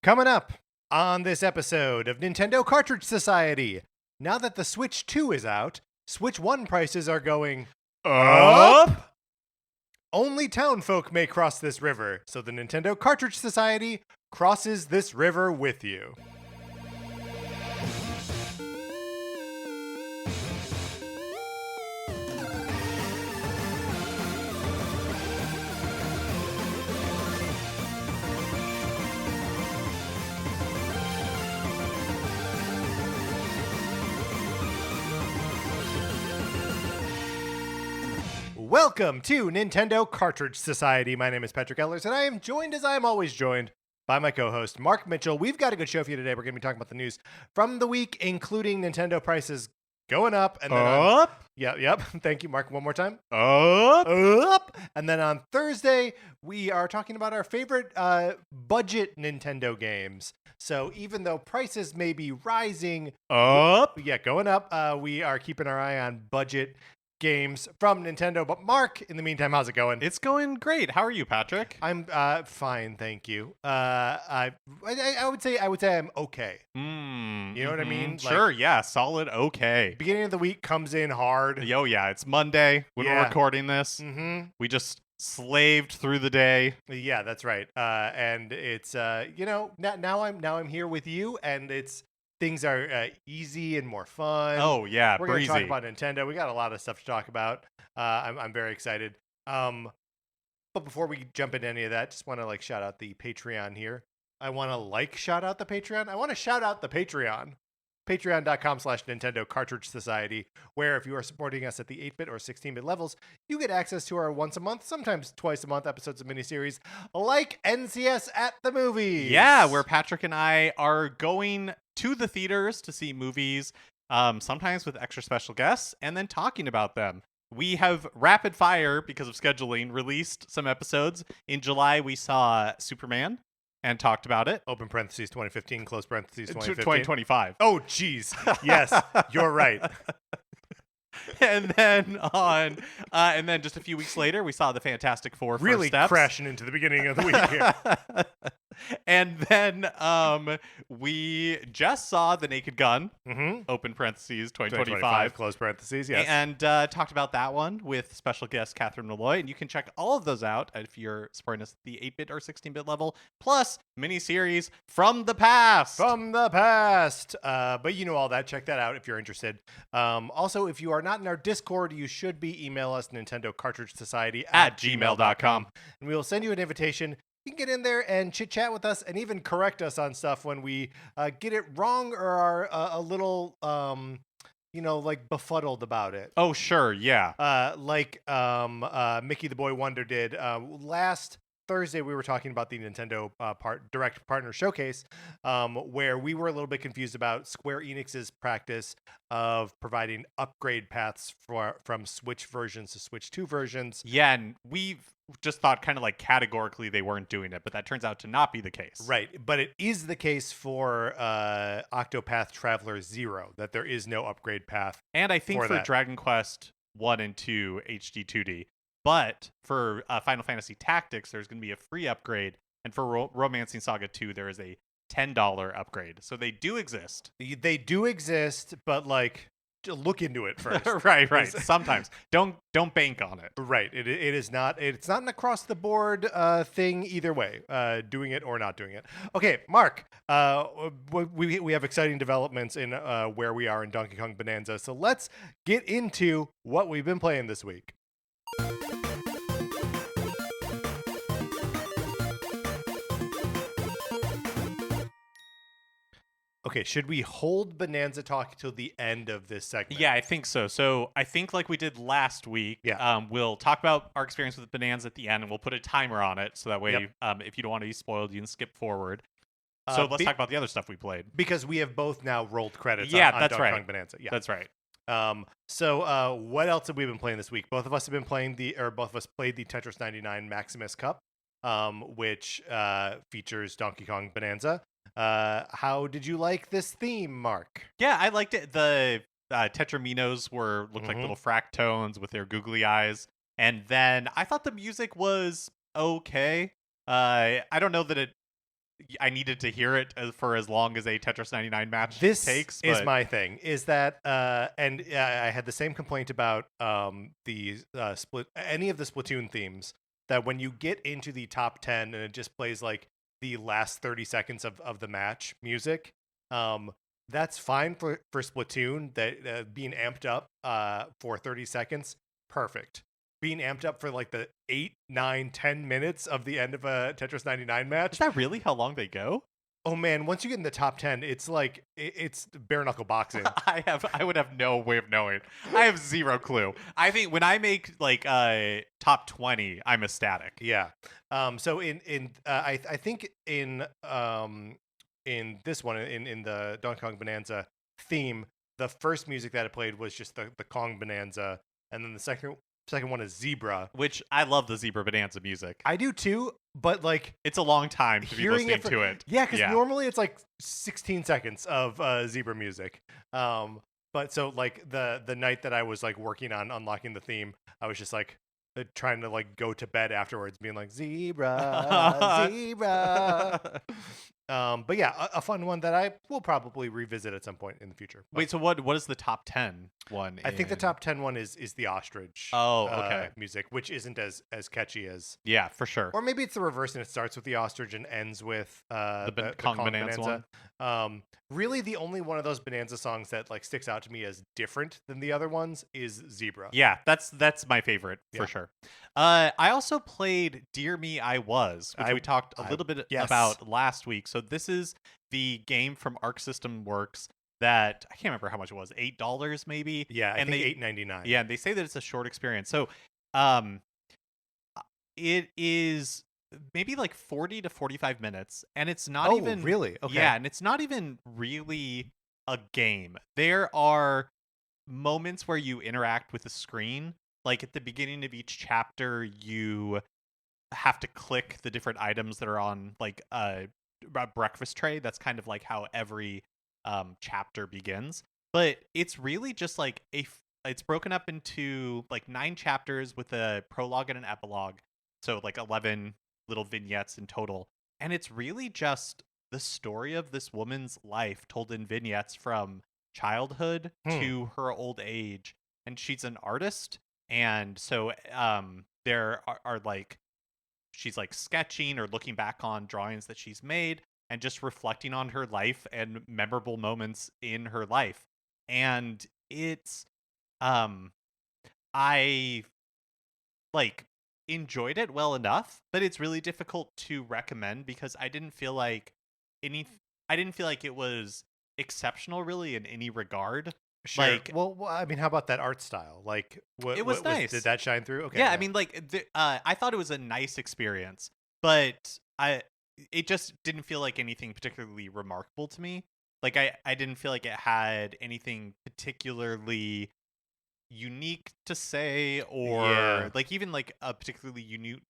Coming up on this episode of Nintendo Cartridge Society. Now that the Switch 2 is out, Switch 1 prices are going Up? Only townfolk may cross this river, so the Nintendo Cartridge Society crosses this river with you. Welcome to Nintendo Cartridge Society. My name is Patrick Ellers, and I am joined, as I am always joined, by my co-host, Mark Mitchell. We've got a good show for you today. We're going to be talking about the news from the week, including Nintendo prices going up. And then Up? Yep. Thank you, Mark. One more time. Up? And then on Thursday, we are talking about our favorite budget Nintendo games. So even though prices may be rising, going up, we are keeping our eye on budget games from Nintendo. But Mark, in the meantime, how's it going? It's going great. How are you, Patrick? I'm fine, thank you. I would say I'm okay. You know what I mean? Sure, yeah, solid okay. Beginning of the week comes in hard. Yo, yeah, it's Monday when we're recording this. We just slaved through the day. Yeah, that's right. And it's now I'm here with you, and things are easy and more fun. Oh yeah, we're breezy. Gonna talk about Nintendo. We got a lot of stuff to talk about. I'm very excited. But before we jump into any of that, just want to shout out the Patreon here. I want to shout out the Patreon. I want to shout out the Patreon. Patreon.com/Nintendo Cartridge Society, where if you are supporting us at the 8-bit or 16-bit levels, you get access to our once a month, sometimes twice a month episodes of miniseries like NCS at the Movies. Yeah, where Patrick and I are going to the theaters to see movies, sometimes with extra special guests, and then talking about them. We have rapid fire, because of scheduling, released some episodes. In July, we saw Superman and talked about it. Open parentheses 2015, close parentheses 2025. Oh, geez. Yes, you're right. And then just a few weeks later, we saw the Fantastic Four really First Steps. Crashing into the beginning of the week here. And then we just saw The Naked Gun, open parentheses 2025, close parentheses, yes. And talked about that one with special guest Catherine Malloy. And you can check all of those out if you're supporting us at the 8-bit or 16-bit level, plus miniseries from the past. But you know all that. Check that out if you're interested. Also, if you are not in our Discord, you should email us, Nintendo Cartridge Society at gmail.com. And we will send you an invitation. You can get in there and chit-chat with us and even correct us on stuff when we get it wrong or are a little, befuddled about it. Oh, sure, yeah. Mickey the Boy Wonder did. Last Thursday, we were talking about the Nintendo Direct Partner Showcase, where we were a little bit confused about Square Enix's practice of providing upgrade paths from Switch versions to Switch 2 versions. Yeah, and we've just thought kind of categorically they weren't doing it, but that turns out to not be the case. Right, but it is the case for Octopath Traveler 0, that there is no upgrade path. And I think for Dragon Quest 1 and 2 HD 2D. But for Final Fantasy Tactics, there's going to be a free upgrade. And for Romancing Saga 2, there is a $10 upgrade. So they do exist. They do exist, but look into it first. right. Sometimes. Don't bank on it. Right. It's not an across the board thing either way, doing it or not doing it. Okay, Mark, we have exciting developments in where we are in Donkey Kong Bananza. So let's get into what we've been playing this week. Okay, should we hold Bonanza talk till the end of this segment? Yeah, I think so. So I think like we did last week, we'll talk about our experience with Bonanza at the end, and we'll put a timer on it, so that way if you don't want to be spoiled, you can skip forward. So let's talk about the other stuff we played. Because we have both now rolled credits on Donkey Kong Bonanza. Yeah, that's right. So what else have we been playing this week? Both of us played the Tetris 99 Maximus Cup, which features Donkey Kong Bonanza. How did you like this theme, Mark? Yeah, I liked it. The Tetraminos looked like little fractones with their googly eyes. And then I thought the music was okay. I don't know that I needed to hear it for as long as a Tetris 99 match This takes. is But my thing. Is that and I had the same complaint about the split any of the Splatoon themes, that when you get into the top 10 and it just plays like the last 30 seconds of the match music, that's fine for Splatoon. That being amped up for 30 seconds, perfect. Being amped up for like the 8, 9, 10 minutes of the end of a Tetris 99 is match. that really how long they go? Oh man, once you get in the top 10, it's like it's bare knuckle boxing. I would have no way of knowing. I have zero clue. I think when I make like top 20, I'm ecstatic. Yeah. So I think in this one in the Donkey Kong Bonanza theme, the first music that it played was just the Kong Bonanza, and then the second one is Zebra. Which I love the Zebra Bonanza music. I do too, but like It's a long time to be hearing listening it to it. Yeah, because normally it's like 16 seconds of Zebra music. But so like the night that I was like working on unlocking the theme, I was just like trying to like go to bed afterwards, being like Zebra, Zebra. But yeah, a fun one that I will probably revisit at some point in the future. But Wait, so what is the top 10 one? I think the top 10 one is the ostrich. Oh, okay. Music, which isn't as catchy as. Yeah, for sure. Or maybe it's the reverse, and it starts with the ostrich and ends with the Kong Bonanza one. Really, the only one of those Bonanza songs that like sticks out to me as different than the other ones is Zebra. Yeah, that's my favorite for sure. I also played Dear Me I Was, which we talked a little bit about last week. So this is the game from Arc System Works that I can't remember how much it was, $8 maybe. Yeah, I think $8.99. Yeah, and they say that it's a short experience. So it is maybe like 40 to 45 minutes, and it's not even really okay. Yeah, and it's not even really a game. There are moments where you interact with the screen. Like at the beginning of each chapter, you have to click the different items that are on like a breakfast tray. That's kind of like how every chapter begins. But it's really just like it's broken up into like 9 chapters with a prologue and an epilogue. So like 11 little vignettes in total. And it's really just the story of this woman's life told in vignettes from childhood to her old age. And she's an artist. And so there are like, she's like sketching or looking back on drawings that she's made and just reflecting on her life and memorable moments in her life. And it's I like enjoyed it well enough, but it's really difficult to recommend because I didn't feel like it was exceptional really in any regard. Sure. Like, well, I mean, how about that art style? Like, it was nice. Did that shine through? Okay. Yeah, I mean, like, I thought it was a nice experience, but it just didn't feel like anything particularly remarkable to me. Like, I didn't feel like it had anything particularly unique to say, or like even like a particularly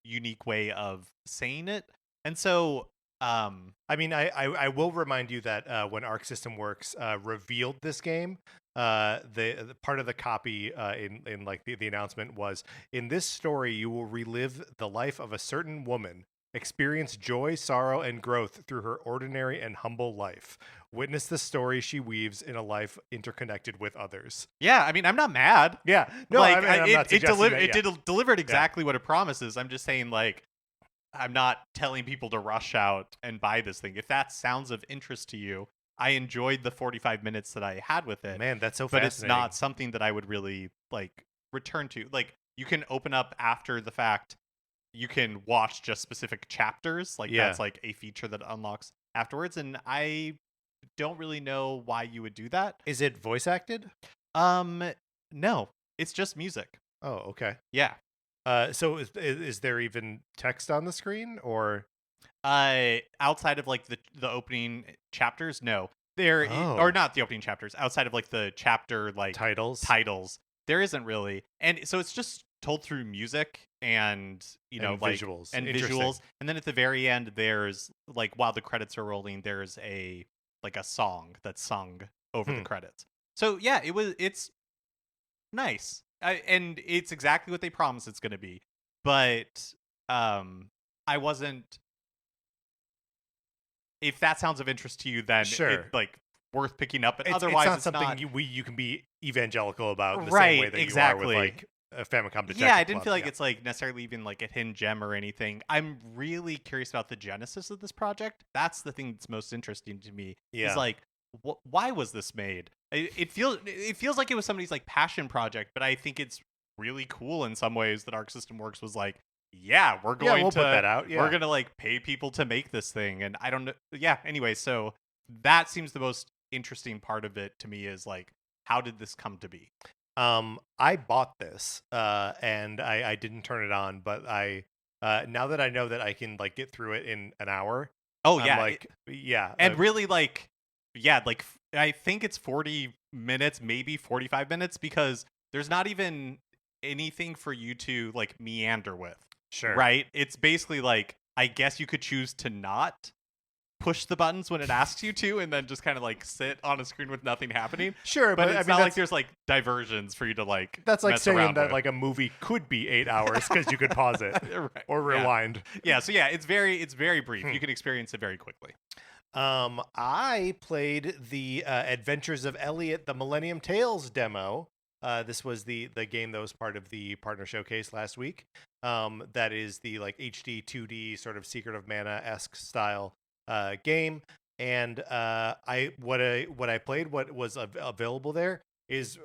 unique way of saying it. And so I mean, I will remind you that when Arc System Works revealed this game, the part of the copy in like the announcement was, in this story you will relive the life of a certain woman, experience joy, sorrow, and growth through her ordinary and humble life. Witness the story she weaves in a life interconnected with others. Yeah, I mean, I'm not mad. Yeah, no, like, I mean, I'm not suggesting that, it delivered exactly what it promises. I'm just saying, like, I'm not telling people to rush out and buy this thing. If that sounds of interest to you, I enjoyed the 45 minutes that I had with it. Man, that's so but fascinating. It's not something that I would really like return to. Like, you can open up after the fact. You can watch just specific chapters. Like, that's like a feature that unlocks afterwards. And I don't really know why you would do that. Is it voice acted? No, it's just music. Oh, okay. Yeah. So is there even text on the screen, or outside of like the opening chapters? No, or not the opening chapters. Outside of like the chapter like titles, there isn't really. And so it's just told through music and like visuals and then at the very end there's like, while the credits are rolling, there's a song that's sung over the credits. So yeah, it's nice. And it's exactly what they promised it's going to be. But I wasn't if that sounds of interest to you, then Sure. it's like worth picking up. But It's otherwise, not it's something not. you can be evangelical about the same Right, way that you are exactly. with like a Famicom Detective Yeah, I didn't Club. feel like it's like necessarily even like a hidden gem or anything. I'm really curious about the genesis of this project. That's the thing that's most interesting to me. Yeah. Is like, why was this made? It feels like it was somebody's like passion project, but I think it's really cool in some ways that Arc System Works was like, yeah, we're going we'll to put that out. Yeah. we're gonna like pay people to make this thing, and I don't know. Yeah. Anyway, so that seems the most interesting part of it to me is like, how did this come to be? I bought this, and I didn't turn it on, but now that I know that I can like get through it in an hour, Oh I'm yeah, like, yeah, and really like, yeah, like I think it's 40 minutes, maybe 45 minutes, because there's not even anything for you to like meander with. sure. Right? It's basically like, I guess you could choose to not push the buttons when it asks you to, and then just kind of like sit on a screen with nothing happening. Sure, But but it's I mean, not like there's like diversions for you to like. that's like mess saying around that with. like a movie could be 8 hours because you could pause it Right. or rewind. Yeah. So yeah, it's very brief. You can experience it very quickly. I played the Adventures of Elliot, the Millennium Tales demo. This was the game that was part of the partner showcase last week. That is the like HD 2D sort of Secret of Mana-esque style game. And what I played, what was available there is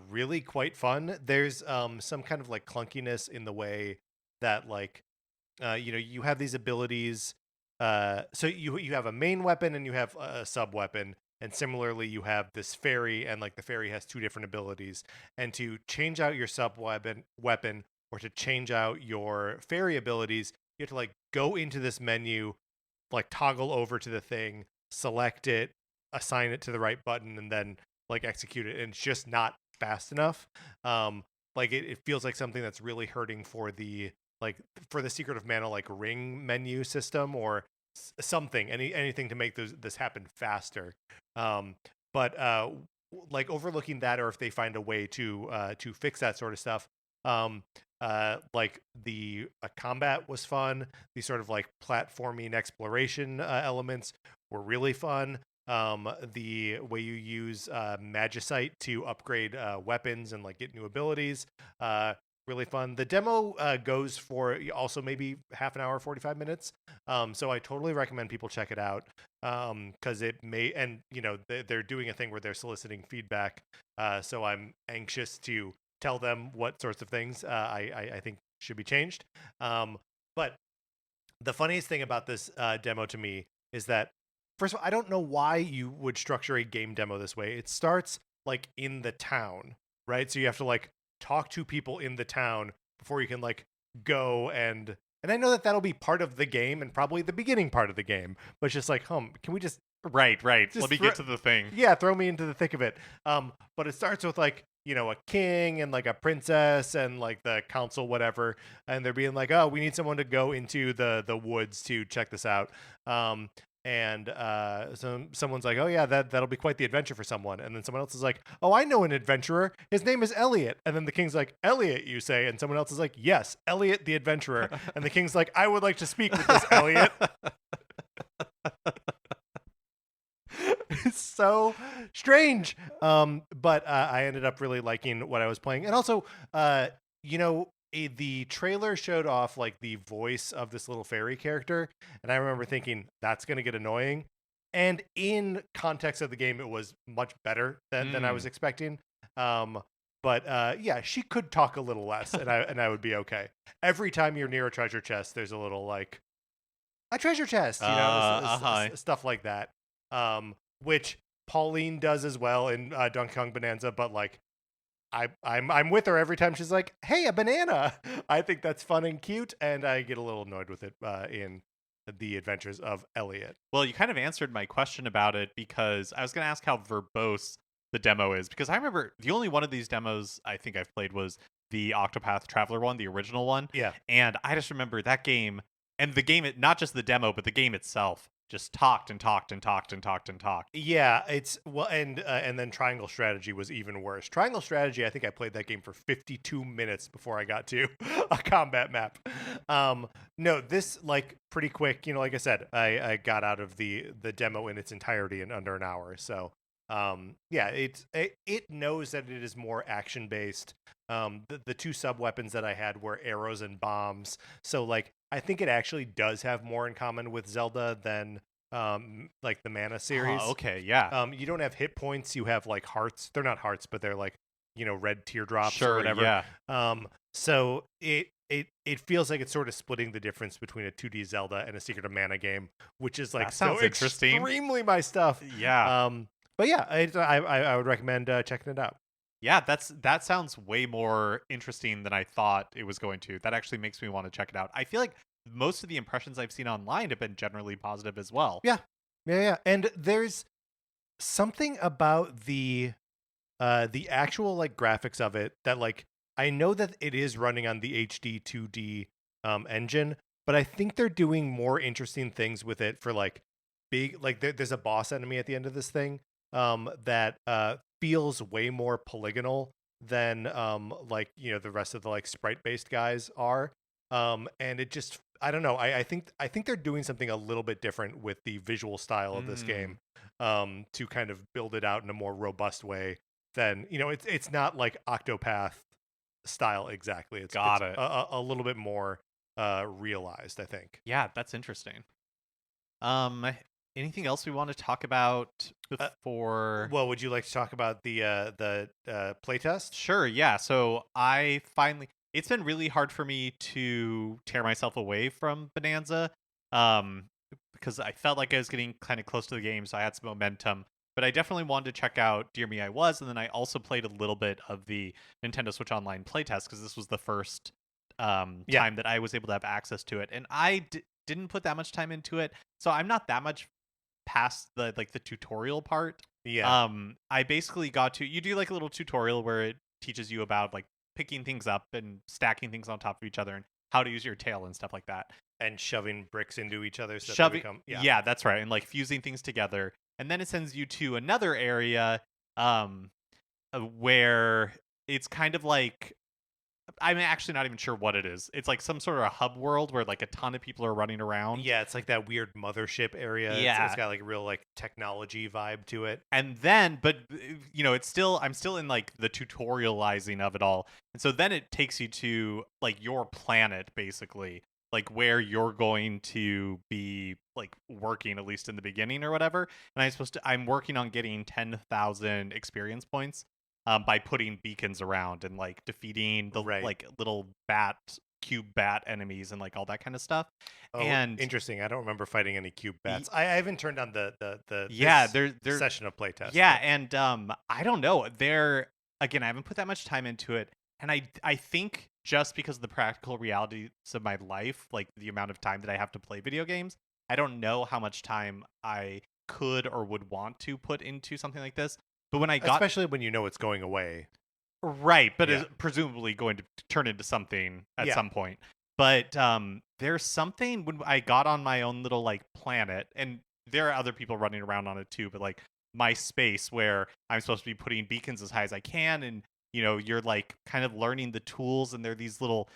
really quite fun. There's some kind of like clunkiness in the way that like you have these abilities. So you have a main weapon and you have a sub weapon, and similarly you have this fairy, and like the fairy has 2 different abilities. And to change out your sub weapon or to change out your fairy abilities, you have to like go into this menu, like toggle over to the thing, select it, assign it to the right button, and then like execute it. And it's just not fast enough. Like it feels like something that's really hurting for the Secret of Mana like ring menu system or something, anything to make this happen faster. But like overlooking that, or if they find a way to fix that sort of stuff, like the combat was fun. The sort of like platforming exploration elements were really fun. The way you use magicite to upgrade weapons and like get new abilities, really fun. The demo goes for also maybe half an hour, 45 minutes. So I totally recommend people check it out, because it may, and they're doing a thing where they're soliciting feedback. So I'm anxious to tell them what sorts of things I think should be changed. But the funniest thing about this demo to me is that, first of all, I don't know why you would structure a game demo this way. It starts like in the town, right? So you have to like talk to people in the town before you can like go and I know that that'll be part of the game and probably the beginning part of the game, but it's just like, can we just Right. Just Let me get to the thing. yeah, throw me into the thick of it. But it starts with like, a king and like a princess and like the council, whatever, and they're being like, oh, we need someone to go into the woods to check this out. And so someone's like, oh yeah, that'll be quite the adventure for someone. And then someone else is like, oh, I know an adventurer. His name is Elliot. And then the king's like, Elliot, you say? And someone else is like, yes, Elliot the adventurer. And the king's like, I would like to speak with this Elliot. It's so strange. But I ended up really liking what I was playing. And also, the trailer showed off like the voice of this little fairy character, and I remember thinking that's going to get annoying. And in context of the game, it was much better than I was expecting. But yeah, she could talk a little less, and I would be okay. Every time you're near a treasure chest, there's a little like a treasure chest, stuff like that. Which Pauline does as well in Donkey Kong Bananza, but like I'm with her every time she's like, "Hey, a banana!" I think that's fun and cute, and I get a little annoyed with it in the Adventures of Elliot. Well, you kind of answered my question about it, because I was going to ask how verbose the demo is, because I remember the only one of these demos I think I've played was the Octopath Traveler one, the original one. Yeah, and I just remember that game, and the game, not just the demo, but the game itself, just talked and talked and talked and talked and talked. Yeah, it's well, and then Triangle Strategy was even worse. Triangle Strategy, I think I played that game for 52 minutes before I got to a combat map. No, this like pretty quick. Like I said, I got out of the demo in its entirety in under an hour. So, yeah, it knows that it is more action based. The two sub weapons that I had were arrows and bombs. So like I think it actually does have more in common with Zelda than like the Mana series. Okay, yeah. You don't have hit points, you have like hearts. They're not hearts, but they're like, red teardrops Sure, or whatever. yeah. So it feels like it's sort of splitting the difference between a 2D Zelda and a Secret of Mana game, which is like That sounds so interesting. extremely my stuff. Yeah. But yeah, I would recommend checking it out. Yeah, that sounds way more interesting than I thought it was going to. That actually makes me want to check it out. I feel like most of the impressions I've seen online have been generally positive as well. Yeah. And there's something about the actual like graphics of it that like I know that it is running on the HD 2D engine, but I think they're doing more interesting things with it for like big like there's a boss enemy at the end of this thing that feels way more polygonal than like the rest of the like sprite based guys are. And it just I don't know. I think they're doing something a little bit different with the visual style of this game to kind of build it out in a more robust way than it's not like Octopath style exactly. It's a little bit more realized, I think. Yeah, that's interesting. Anything else we want to talk about before? Well, would you like to talk about the playtest? Sure, yeah. So it's been really hard for me to tear myself away from Bonanza, because I felt like I was getting kind of close to the game, so I had some momentum. But I definitely wanted to check out Dear Me I Was, and then I also played a little bit of the Nintendo Switch Online playtest because this was the first time that I was able to have access to it, and I didn't put that much time into it, so I'm not that much past the tutorial part. I basically got to, you do like a little tutorial where it teaches you about like picking things up and stacking things on top of each other and how to use your tail and stuff like that, and shoving bricks into each other so shoving they become yeah, that's right, and like fusing things together. And then it sends you to another area where it's kind of like, I'm actually not even sure what it is. It's like some sort of a hub world where like a ton of people are running around. Yeah, it's like that weird mothership area. Yeah. It's got like a real like technology vibe to it. And then, but I'm still in like the tutorializing of it all. And so then it takes you to like your planet, basically, like where you're going to be like working, at least in the beginning or whatever. And I'm working on getting 10,000 experience points by putting beacons around and like defeating the like little cube bat enemies and like all that kind of stuff. Oh, and interesting. I don't remember fighting any cube bats. I haven't turned on the there's session of playtest. Yeah, and I don't know. Again, I haven't put that much time into it, and I think just because of the practical realities of my life, like the amount of time that I have to play video games, I don't know how much time I could or would want to put into something like this. But when especially when it's going away. Right, but it's presumably going to turn into something at some point. But there's something when I got on my own little like planet, and there are other people running around on it too, but like my space where I'm supposed to be putting beacons as high as I can, and you're like kind of learning the tools, and they're these little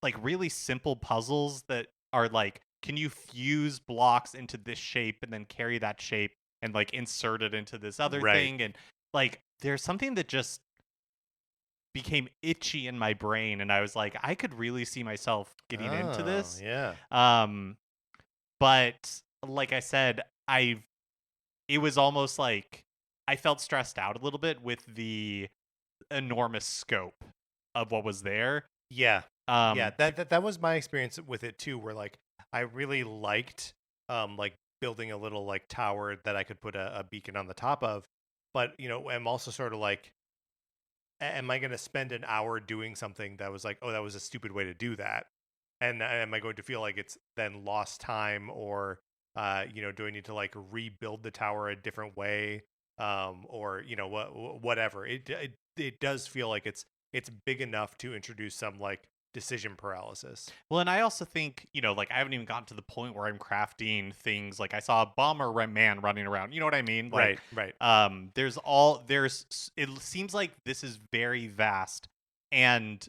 like really simple puzzles that are like, can you fuse blocks into this shape and then carry that shape and like insert it into this other thing, and like there's something that just became itchy in my brain, and I was like, I could really see myself getting into this. Yeah. But like I said, it was almost like I felt stressed out a little bit with the enormous scope of what was there. Yeah. That was my experience with it too, where like I really liked like building a little like tower that I could put a beacon on the top of, but I'm also sort of like, am I going to spend an hour doing something that was like, oh, that was a stupid way to do that? And am I going to feel like it's then lost time, or, do I need to like rebuild the tower a different way? Or, whatever. It does feel like it's big enough to introduce some like decision paralysis. Well, and I also think, like I haven't even gotten to the point where I'm crafting things. Like I saw a man running around. You know what I mean? Like, Right. it seems like this is very vast. And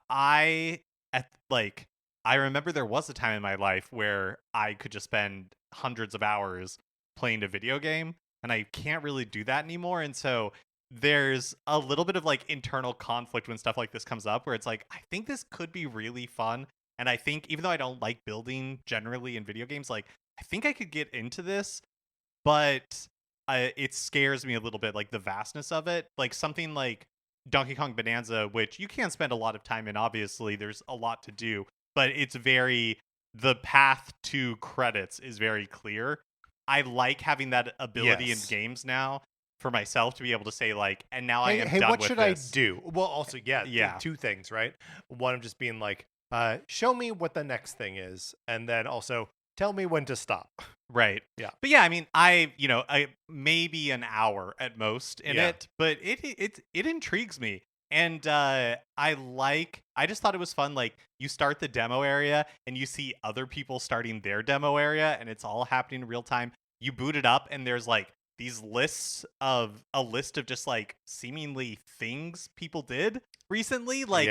I, I remember there was a time in my life where I could just spend hundreds of hours playing a video game, and I can't really do that anymore. And so there's a little bit of like internal conflict when stuff like this comes up where it's like, I think this could be really fun. And I think even though I don't like building generally in video games, like I think I could get into this, but it scares me a little bit, like the vastness of it. Like something like Donkey Kong Bananza, which you can spend a lot of time in, obviously, there's a lot to do, but the path to credits is very clear. I like having that ability in games now for myself to be able to say like, and now I am done what with should this. I do? Well, also, two things, right? One, I'm just being like, show me what the next thing is, and then also tell me when to stop. Right. Yeah. But yeah, I mean, I maybe an hour at most in it, but it intrigues me. And I just thought it was fun. Like you start the demo area and you see other people starting their demo area and it's all happening in real time. You boot it up and there's like these a list of just like seemingly things people did recently. Like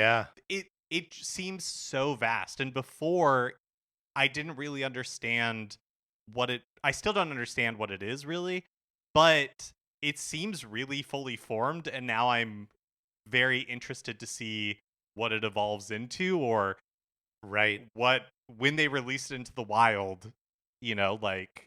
it seems so vast. And before I didn't really understand I still don't understand what it is really, but it seems really fully formed. And now I'm very interested to see what it evolves into, or when they release it into the wild, like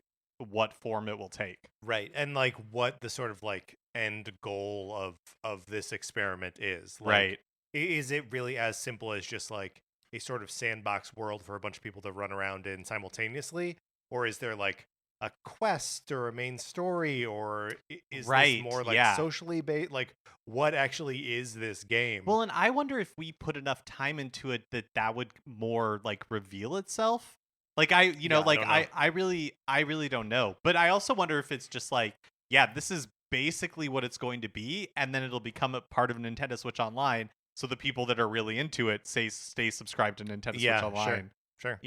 what form it will take. Right. And like what the sort of like end goal of this experiment is. Like, right. Is it really as simple as just like a sort of sandbox world for a bunch of people to run around in simultaneously? Or is there like a quest or a main story, or is this more like socially based? Like, what actually is this game? Well, and I wonder if we put enough time into it that would more like reveal itself. Like I really don't know. But I also wonder if it's just like, this is basically what it's going to be, and then it'll become a part of Nintendo Switch Online. So the people that are really into it stay subscribed to Nintendo Switch Online. Sure.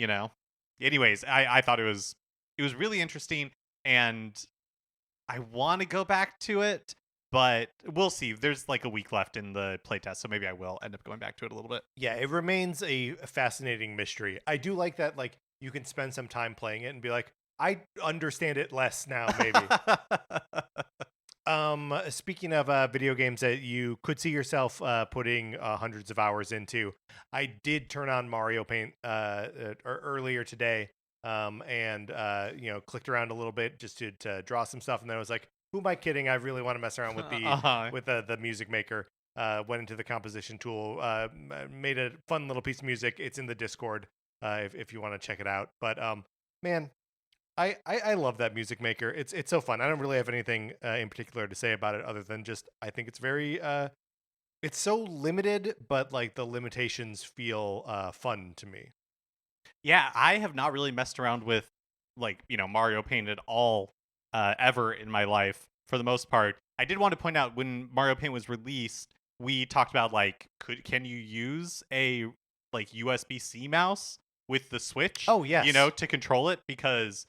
Anyways, I thought it was really interesting, and I want to go back to it, but we'll see. There's like a week left in the playtest, so maybe I will end up going back to it a little bit. Yeah, it remains a fascinating mystery. I do like that, like, you can spend some time playing it and be like, I understand it less now, maybe. Speaking of video games that you could see yourself putting hundreds of hours into, I did turn on Mario Paint earlier today, and clicked around a little bit just to draw some stuff, and then I was like, who am I kidding? I really want to mess around with the music maker. Went into the composition tool, made a fun little piece of music. It's in the Discord if you want to check it out. But man, I love that music maker. It's so fun. I don't really have anything in particular to say about it other than just I think it's very it's so limited, but like the limitations feel fun to me. Yeah, I have not really messed around with Mario Paint at all ever in my life for the most part. I did want to point out when Mario Paint was released, we talked about can you use a USB-C mouse with the Switch? Oh yes, to control it, because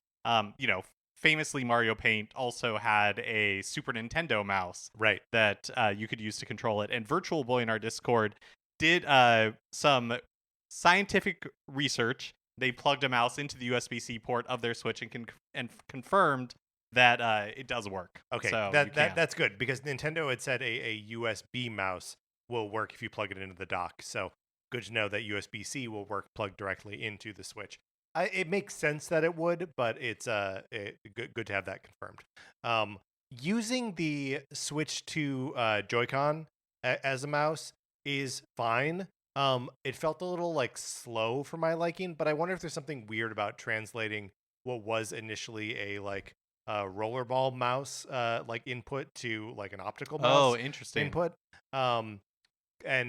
famously Mario Paint also had a Super Nintendo mouse, right, that you could use to control it. And Virtual Boy in our Discord did some scientific research. They plugged a mouse into the USB-C port of their Switch and confirmed that it does work. Okay, so that's good, because Nintendo had said a USB mouse will work if you plug it into the dock. So good to know that USB-C will work plugged directly into the Switch. It makes sense that it would, but it's good to have that confirmed. Using the Switch 2 Joy-Con as a mouse is fine. It felt a little slow for my liking, but I wonder if there's something weird about translating what was initially a rollerball mouse input to an optical mouse. Oh, interesting. Input. And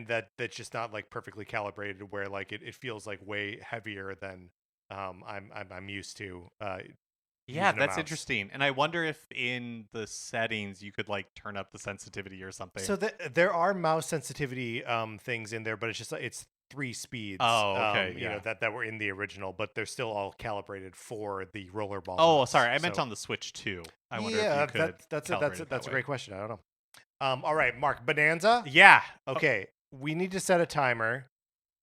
that's just not perfectly calibrated, where it feels way heavier than I'm used to. Yeah, that's interesting. And I wonder if in the settings you could turn up the sensitivity or something. So there are mouse sensitivity things in there, but it's just it's 3 speeds, Oh, okay, you know, yeah. that were in the original, but they're still all calibrated for the rollerball Oh, modes. sorry, I meant So on the Switch too. I wonder if you yeah, could calibrate it that that's a way. great question. I don't know. All right, Mark, Bonanza. Yeah. Okay, we need to set a timer.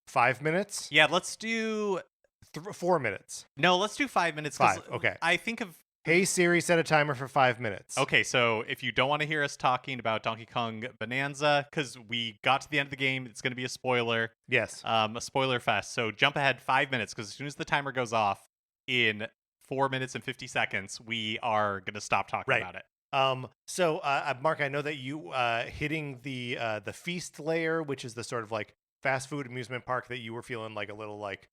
5 minutes, Yeah, let's do 4 minutes, no, let's do 5 minutes because 5. Okay. I think of. Hey Siri, set a timer for 5 minutes. Okay, so if you don't want to hear us talking about Donkey Kong Bonanza, because we got to the end of the game, it's going to be a spoiler, Yes. a spoiler fest. So jump ahead 5 minutes, because as soon as the timer goes off in 4 minutes and 50 seconds, we are going to stop talking Right. about it. So Mark, I know that you hitting the feast layer, which is the sort of like fast food amusement park that you were feeling like a little like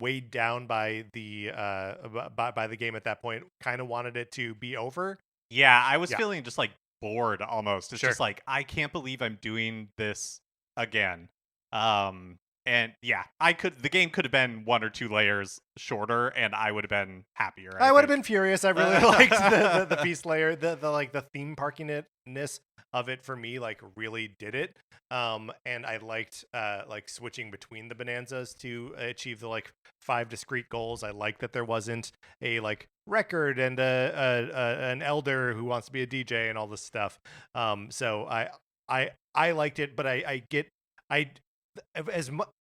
weighed down by the game at that point. Kind of wanted it to be over. Yeah, I was Yeah. feeling just like bored almost. It's Sure. just like I can't believe I'm doing this again. And yeah, the game could have been 1 or 2 layers shorter and I would have been happier. I would have think. been furious. I really liked the feast layer, the like the theme parkiness of it for me, like really did it. And I liked like switching between the bonanzas to achieve the like 5 discrete goals. I liked that there wasn't a like record and an elder who wants to be a DJ and all this stuff. So I liked it, but I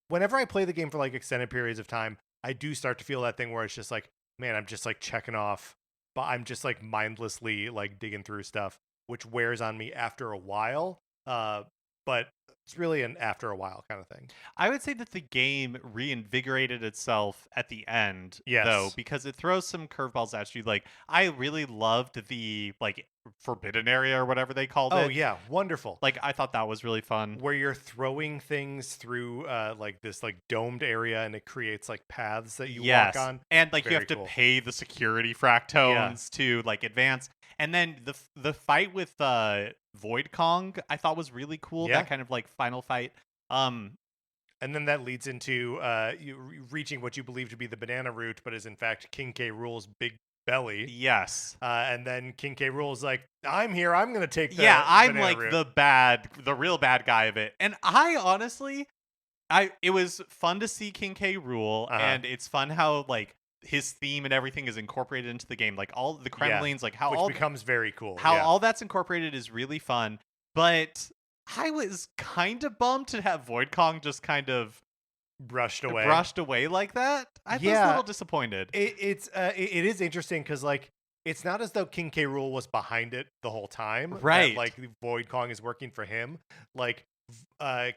whenever I play the game for like extended periods of time, I do start to feel that thing where it's just like, man, I'm just like checking off, but I'm just like mindlessly like digging through stuff, which wears on me after a while. But it's really an after a while kind of thing. I would say that the game reinvigorated itself at the end, Yes. though, because it throws some curveballs at you. Like, I really loved the like forbidden area or whatever they called it. Oh yeah, wonderful. Like, I thought that was really fun. Where you're throwing things through like this like domed area and it creates like paths that you walk on. And like you Very have to cool. pay the security fractones to like advance. And then the fight with Void Kong I thought was really cool. Yeah. That kind of like final fight. And then that leads into you reaching what you believe to be the banana route, but is in fact King K. Rool's big belly. Yes. And then King K. Rool's like, I'm here. I'm going to take the I'm banana like route. the real bad guy of it. And I honestly, it was fun to see King K. Rool, and it's fun how like his theme and everything is incorporated into the game. Like all the Kremlins, like how which all becomes very cool. how yeah. all that's incorporated is really fun. But I was kind of bummed to have Void Kong just kind of brushed away like that. I was a Yeah. little disappointed. It is interesting because like it's not as though King K. Rool was behind it the whole time. that, Right. like Void Kong is working for him. Like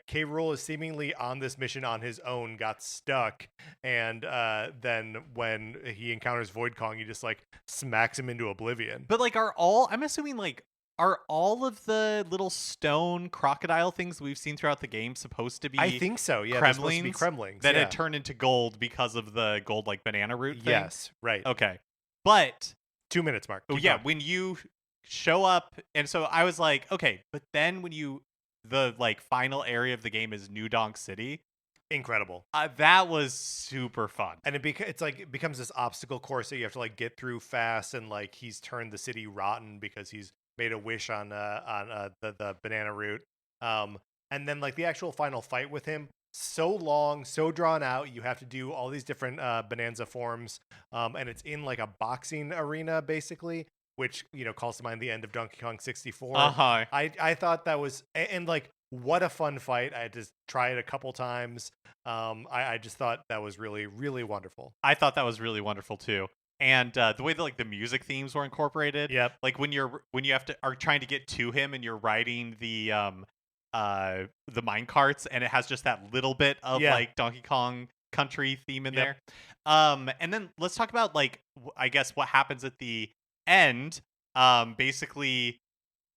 K. Rool is seemingly on this mission on his own, got stuck, and then when he encounters Void Kong, he just like smacks him into oblivion. But like, I'm assuming like, are all of the little stone crocodile things we've seen throughout the game supposed to be? I think so. Yeah, they're supposed to be Kremlings that yeah. had turned into gold because of the gold like banana root thing? Yes, right. Okay, but 2 minutes, Mark. oh Keep yeah, going. when you show up, and so I was like, okay, but then when the like final area of the game is New Donk City. Incredible. That was super fun. And it becomes this obstacle course that you have to like get through fast, and like he's turned the city rotten because he's made a wish on the banana root. And then like the actual final fight with him, so long, so drawn out. You have to do all these different bonanza forms, and it's in like a boxing arena basically, which calls to mind the end of Donkey Kong 64. I thought that was and like what a fun fight. I had to try it a couple times. I just thought that was really, really wonderful. I thought that was really wonderful too. And the way that like the music themes were incorporated. Yep. Like when you are trying to get to him and you're riding the mine carts, and it has just that little bit of like Donkey Kong Country theme in there. And then let's talk about like I guess what happens at the end. Basically,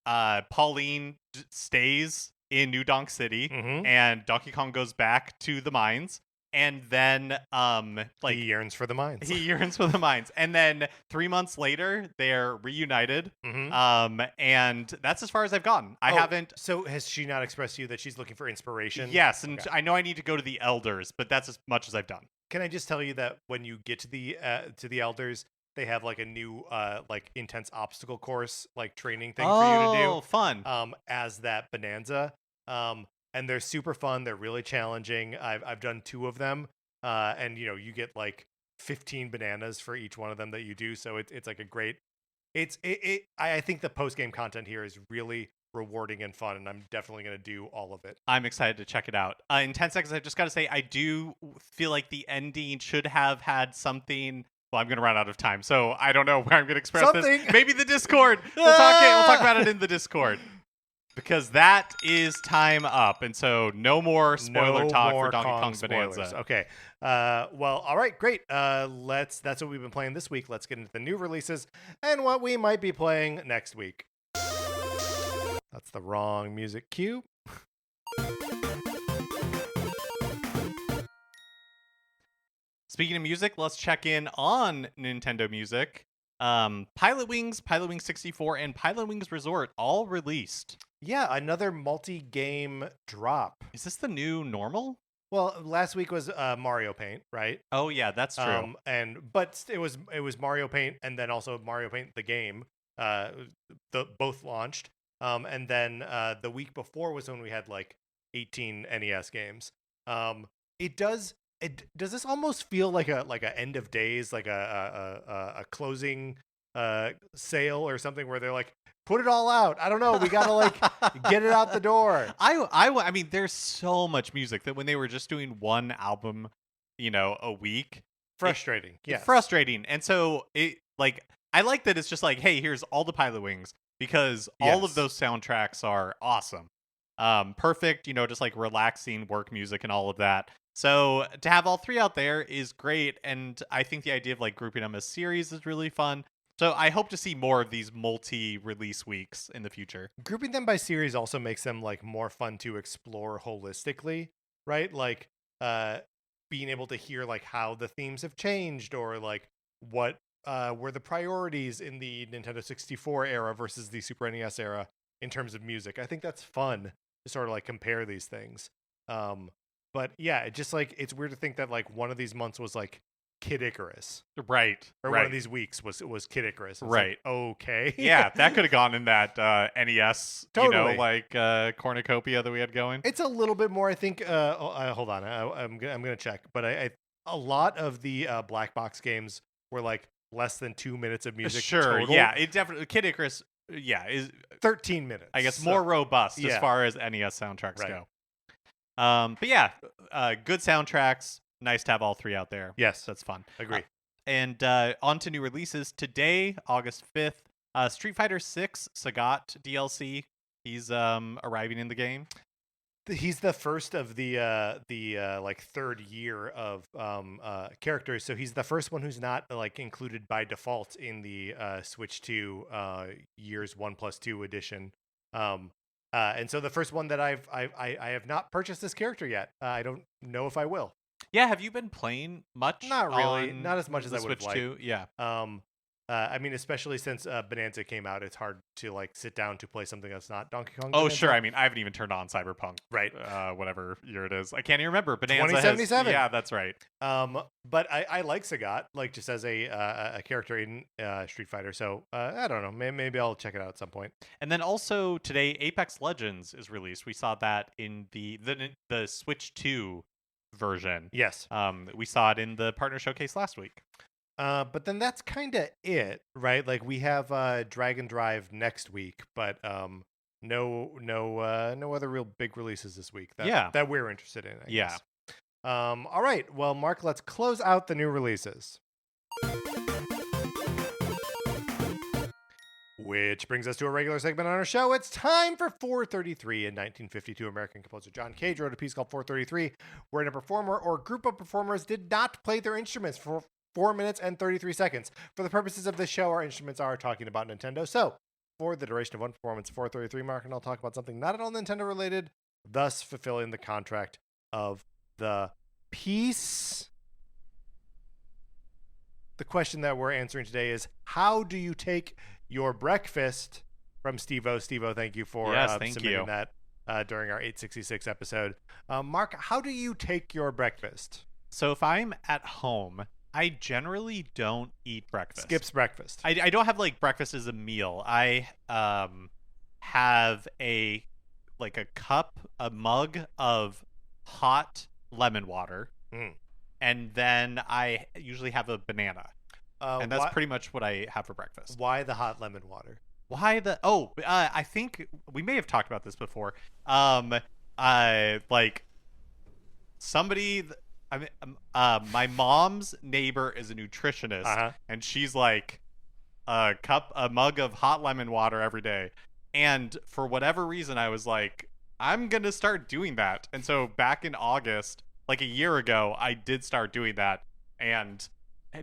Pauline stays in New Donk City, and Donkey Kong goes back to the mines. And then, like he yearns for the mines. He yearns for the mines. And then 3 months later, they're reunited. And that's as far as I've gotten. I haven't. So has she not expressed to you that she's looking for inspiration? Yes, and I know I need to go to the elders, but that's as much as I've done. Can I just tell you that when you get to the elders, they have like a new like intense obstacle course like training thing for you to do. Oh, fun. As that bonanza. and they're super fun. They're really challenging. I've done 2 of them, and you get like 15 bananas for each one of them that you do. So it's like a great. I think the post game content here is really rewarding and fun, and I'm definitely going to do all of it. I'm excited to check it out. In 10 seconds, I just got to say, I do feel like the ending should have had something. Well, I'm going to run out of time, so I don't know where I'm going to express Something. this. Maybe the Discord. We'll talk about it in the Discord. Because that is time up, and so no more spoiler talk for Donkey Kong Bananza. Okay. Well, all right, great. That's what we've been playing this week. Let's get into the new releases and what we might be playing next week. That's the wrong music cue. Speaking of music, let's check in on Nintendo Music. Pilot Wings 64, and Pilot Wings Resort all released. Yeah, another multi-game drop. Is this the new normal? Well, last week was Mario Paint, right? Oh yeah, that's true. But it was Mario Paint, and then also Mario Paint the game. Both launched. And then the week before was when we had like 18 NES games. Does this almost feel like a end of days, like a closing sale or something where they're like, put it all out. I don't know. We gotta like get it out the door. I mean, there's so much music that when they were just doing one album, a week, frustrating. Yeah, frustrating. And so I like that it's just like, hey, here's all the Pilot Wings, because all of those soundtracks are awesome. Perfect, just like relaxing work music and all of that. So to have all 3 out there is great, and I think the idea of like grouping them as series is really fun. So I hope to see more of these multi-release weeks in the future. Grouping them by series also makes them like more fun to explore holistically, right? Like being able to hear like how the themes have changed, or like what were the priorities in the Nintendo 64 era versus the Super NES era in terms of music. I think that's fun to sort of like compare these things. But yeah, it just like, it's weird to think that like one of these months was like Kid Icarus, right? Or right. one of these weeks was Kid Icarus, it's right? Like, okay, yeah, that could have gone in that NES, totally. cornucopia that we had going. It's a little bit more, I think. Hold on, I'm gonna check, but a lot of the black box games were like less than 2 minutes of music. Sure, total. Yeah, it definitely Kid Icarus. Yeah, is 13 minutes. I guess more robust as far as NES soundtracks go. But yeah, good soundtracks. Nice to have all 3 out there. Yes, that's fun. Agree. And on to new releases today, August 5th. Street Fighter 6 Sagat DLC. He's arriving in the game. He's the first of the like 3rd year of characters, so he's the first one who's not like included by default in the Switch 2 years 1+2 edition. And so the first one that I have not purchased this character yet. I don't know if I will. Yeah, have you been playing much? Not really, not as much as I would like. Switch 2? Yeah. I mean, especially since Bonanza came out, it's hard to like sit down to play something that's not Donkey Kong. Oh, Bonanza. sure. I mean, I haven't even turned on Cyberpunk. Right. Whatever year it is. I can't even remember. Bonanza 2077. Yeah, that's right. But I like Sagat, like just as a character in Street Fighter. So I don't know. Maybe I'll check it out at some point. And then also today, Apex Legends is released. We saw that in the Switch 2 version. Yes. We saw it in the partner showcase last week. But then that's kind of it, right? Like we have Dragon Drive next week, but no other real big releases this week that we're interested in. I guess. All right. Well, Mark, let's close out the new releases. Which brings us to a regular segment on our show. It's time for 433. In 1952, American composer John Cage wrote a piece called 433, wherein a performer or group of performers did not play their instruments for 4 minutes and 33 seconds. For the purposes of this show, our instruments are talking about Nintendo. So, for the duration of one performance, 433, Mark and I'll talk about something not at all Nintendo related, thus fulfilling the contract of the piece. The question that we're answering today is, how do you take your breakfast? From Steve-O. Steve-O, thank you for submitting that during our 866 episode. Mark, how do you take your breakfast? So if I'm at home, I generally don't eat breakfast. Skips breakfast. I don't have like breakfast as a meal. I have a like a mug of hot lemon water, Mm. and then I usually have a banana, and that's Why, pretty much what I have for breakfast. why the hot lemon water? Why the? Oh, I think we may have talked about this before. Like somebody. I mean, my mom's neighbor is a nutritionist, Uh-huh. and she's like a mug of hot lemon water every day. And for whatever reason, I was like, I'm gonna start doing that. And so back in August, like a year ago, I did start doing that. And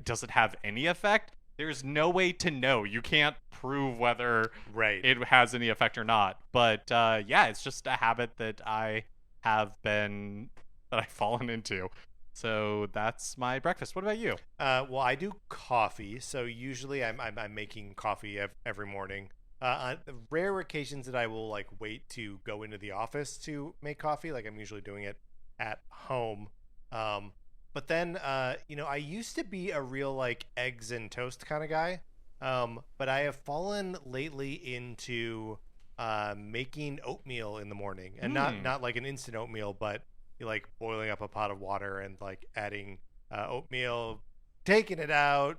does it have any effect? There's no way to know. You can't prove whether Right. it has any effect or not. But yeah, it's just a habit that I've fallen into. So that's my breakfast. What about you? Well, I do coffee, so usually I'm making coffee every morning. On the rare occasions that I will like wait to go into the office to make coffee, like I'm usually doing it at home. But then, I used to be a real like eggs and toast kind of guy. But I have fallen lately into making oatmeal in the morning, and not like an instant oatmeal, but like boiling up a pot of water and like adding oatmeal, taking it out,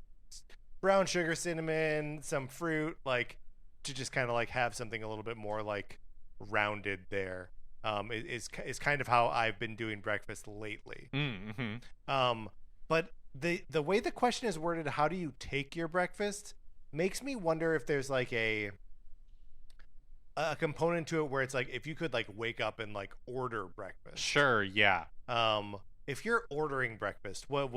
brown sugar, cinnamon, some fruit, like to just kind of like have something a little bit more like rounded there. Is kind of how I've been doing breakfast lately. Mm-hmm. But the way the question is worded, how do you take your breakfast, makes me wonder if there's like a component to it where it's like if you could like wake up and like order breakfast. Sure, yeah. If you're ordering breakfast, what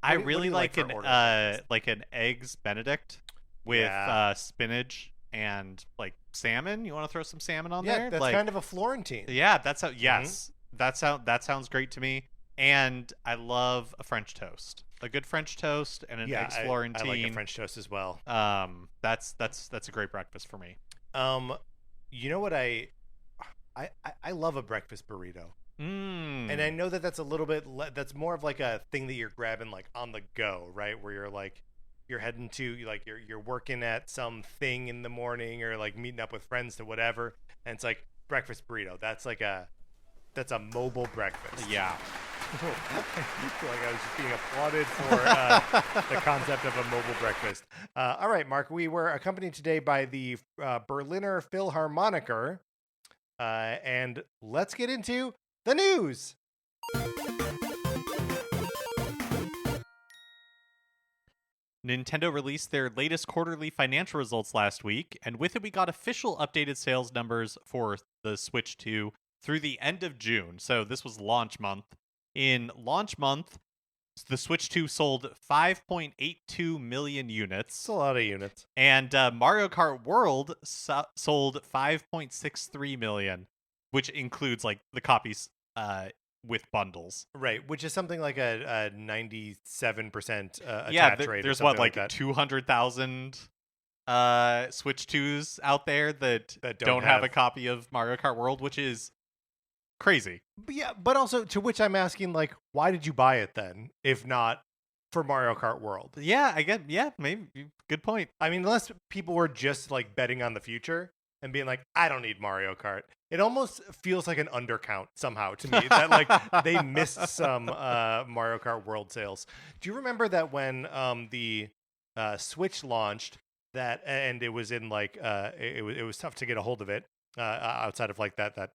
I do you really like for an ordering breakfast? like an eggs Benedict with Yeah. spinach and like salmon. You want to throw some salmon on Yeah, there? that's Like, kind of a Florentine. yeah, that's how. Yes, that sounds great to me. And I love a French toast, a good French toast, and an Yeah, eggs Florentine. I like a French toast as well. That's a great breakfast for me. You know what I love a breakfast burrito. Mm. And I know that that's a little bit that's more of like a thing that you're grabbing like on the go, right? Where you're heading to like you're working at some thing in the morning or like meeting up with friends to whatever, and it's like breakfast burrito. That's a mobile breakfast. Yeah. I feel like I was just being applauded for the concept of a mobile breakfast. All right, Mark, we were accompanied today by the Berliner Philharmoniker, and let's get into the news. Nintendo released their latest quarterly financial results last week, and with it we got official updated sales numbers for the Switch 2 through the end of June. So this was launch month. In launch month, the Switch 2 sold 5.82 million units. It's a lot of units. And Mario Kart World sold 5.63 million, which includes like the copies with bundles. Right, which is something like a 97% Yeah, attach rate. there's or what, something like that. 200,000 Switch 2s out there that don't have a copy of Mario Kart World, which is crazy. But yeah, but also to which I'm asking, like, why did you buy it then, if not for Mario Kart World? Yeah, I get. Yeah, maybe. Good point. I mean, unless people were just like betting on the future and being like, I don't need Mario Kart. It almost feels like an undercount somehow to me that like they missed some Mario Kart World sales. Do you remember that when the Switch launched that, and it was in like it was tough to get a hold of it outside of like that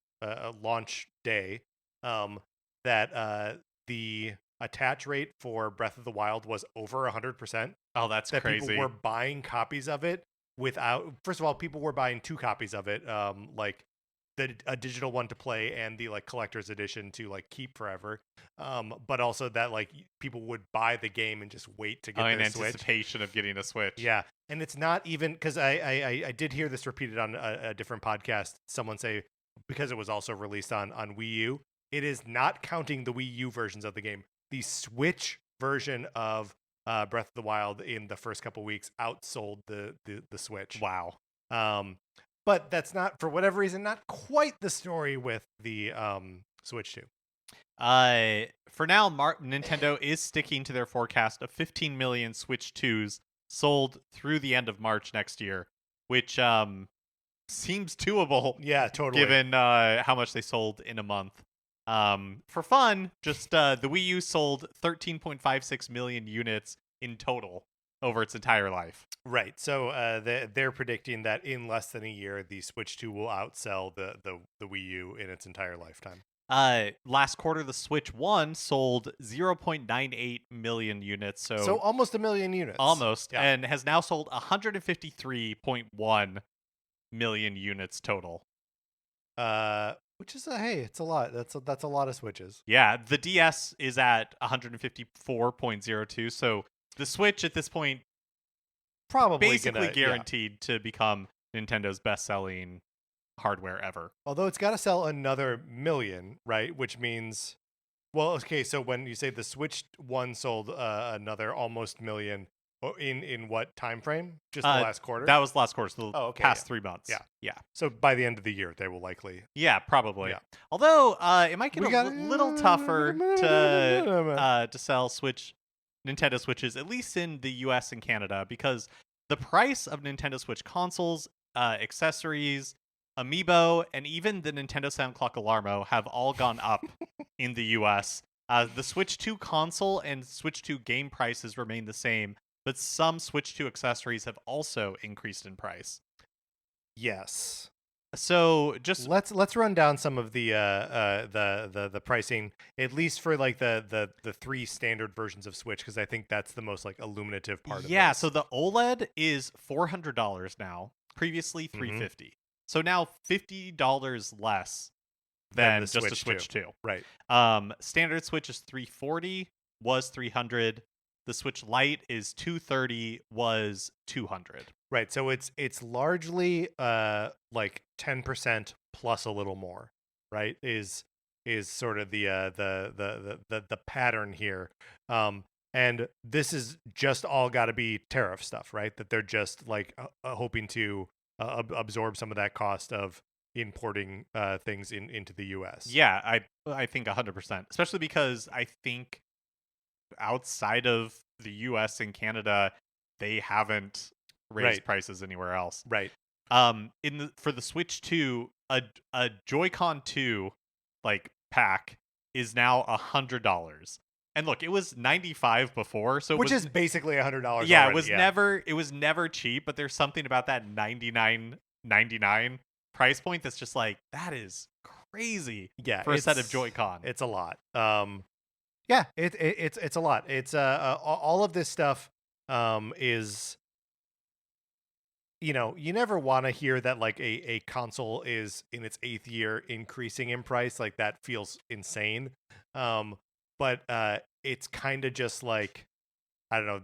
launch day, that the attach rate for Breath of the Wild was over 100%. Oh, that's that crazy. People were buying copies of it without. First of all, people were buying 2 copies of it, like a digital one to play and the like collector's edition to like keep forever. But also that like people would buy the game and just wait to get in their Switch. anticipation of getting a Switch. Yeah, and it's not even because I did hear this repeated on a different podcast. Someone say because it was also released on Wii U, it is not counting the Wii U versions of the game. The Switch version of Breath of the Wild in the first couple weeks outsold the Switch. Wow. But that's not, for whatever reason, not quite the story with the Switch 2. For now, Nintendo is sticking to their forecast of 15 million Switch 2s sold through the end of March next year, which seems doable. Yeah, totally. Given how much they sold in a month. For fun, just the Wii U sold 13.56 million units in total over its entire life. Right. So they're predicting that in less than a year, the Switch 2 will outsell the Wii U in its entire lifetime. Last quarter, the Switch 1 sold 0.98 million units. So almost a million units. Almost. Yeah. And has now sold 153.1 million units total. Which is it's a lot. That's a lot of Switches. Yeah, the DS is at 154.02. So the Switch at this point Probably basically guaranteed to become Nintendo's best-selling hardware ever. Although it's got to sell another million, right? Which means, well, okay. So when you say the Switch 1 sold another almost million, in what time frame? Just the last quarter? That was last quarter. So the past 3 months. Yeah. Yeah. So by the end of the year, they will likely. Yeah, probably. Yeah. Although it might get a little tougher to sell Nintendo Switches, at least in the US and Canada, because the price of Nintendo Switch consoles, accessories, amiibo, and even the Nintendo Sound Clock Alarmo have all gone up in the US. The Switch 2 console and Switch 2 game prices remain the same, but some Switch 2 accessories have also increased in price. Yes. So just let's run down some of the pricing, at least for like the 3 standard versions of Switch, because I think that's the most like illuminative part of it. Yeah, so the OLED is $400 now, previously $350. So now $50 less than just a Switch 2. Right. Standard Switch is $340, was $300. The Switch Lite is $230, was $200. Right. So it's largely like 10% plus a little more, right? Is sort of the pattern here. And this is just all got to be tariff stuff, right? That they're just like hoping to absorb some of that cost of importing things into the US. Yeah, I think 100%, especially because I think outside of the US and Canada, they haven't raised prices anywhere else. Right. For the Switch 2, a Joy-Con 2 like pack is now $100. And look, it was $95 before, so which is basically $100. Yeah, already, it was never cheap, but there's something about that $99.99 price point that's just like, that is crazy. Yeah, for a set of Joy-Con. It's a lot. Yeah, it's a lot. It's all of this stuff is, you know, you never want to hear that like a console is in its 8th year increasing in price. Like that feels insane. But it's kind of just like, I don't know,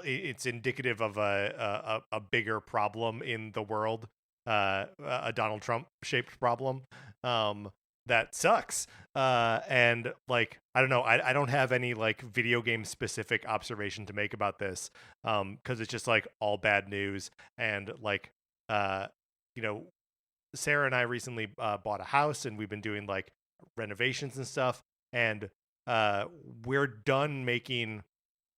it's indicative of a bigger problem in the world, a Donald Trump shaped problem that sucks. And like, I don't know, I don't have any like video game specific observation to make about this, because it's just like all bad news. And like, you know, Sarah and I recently bought a house, and we've been doing like renovations and stuff, and we're done making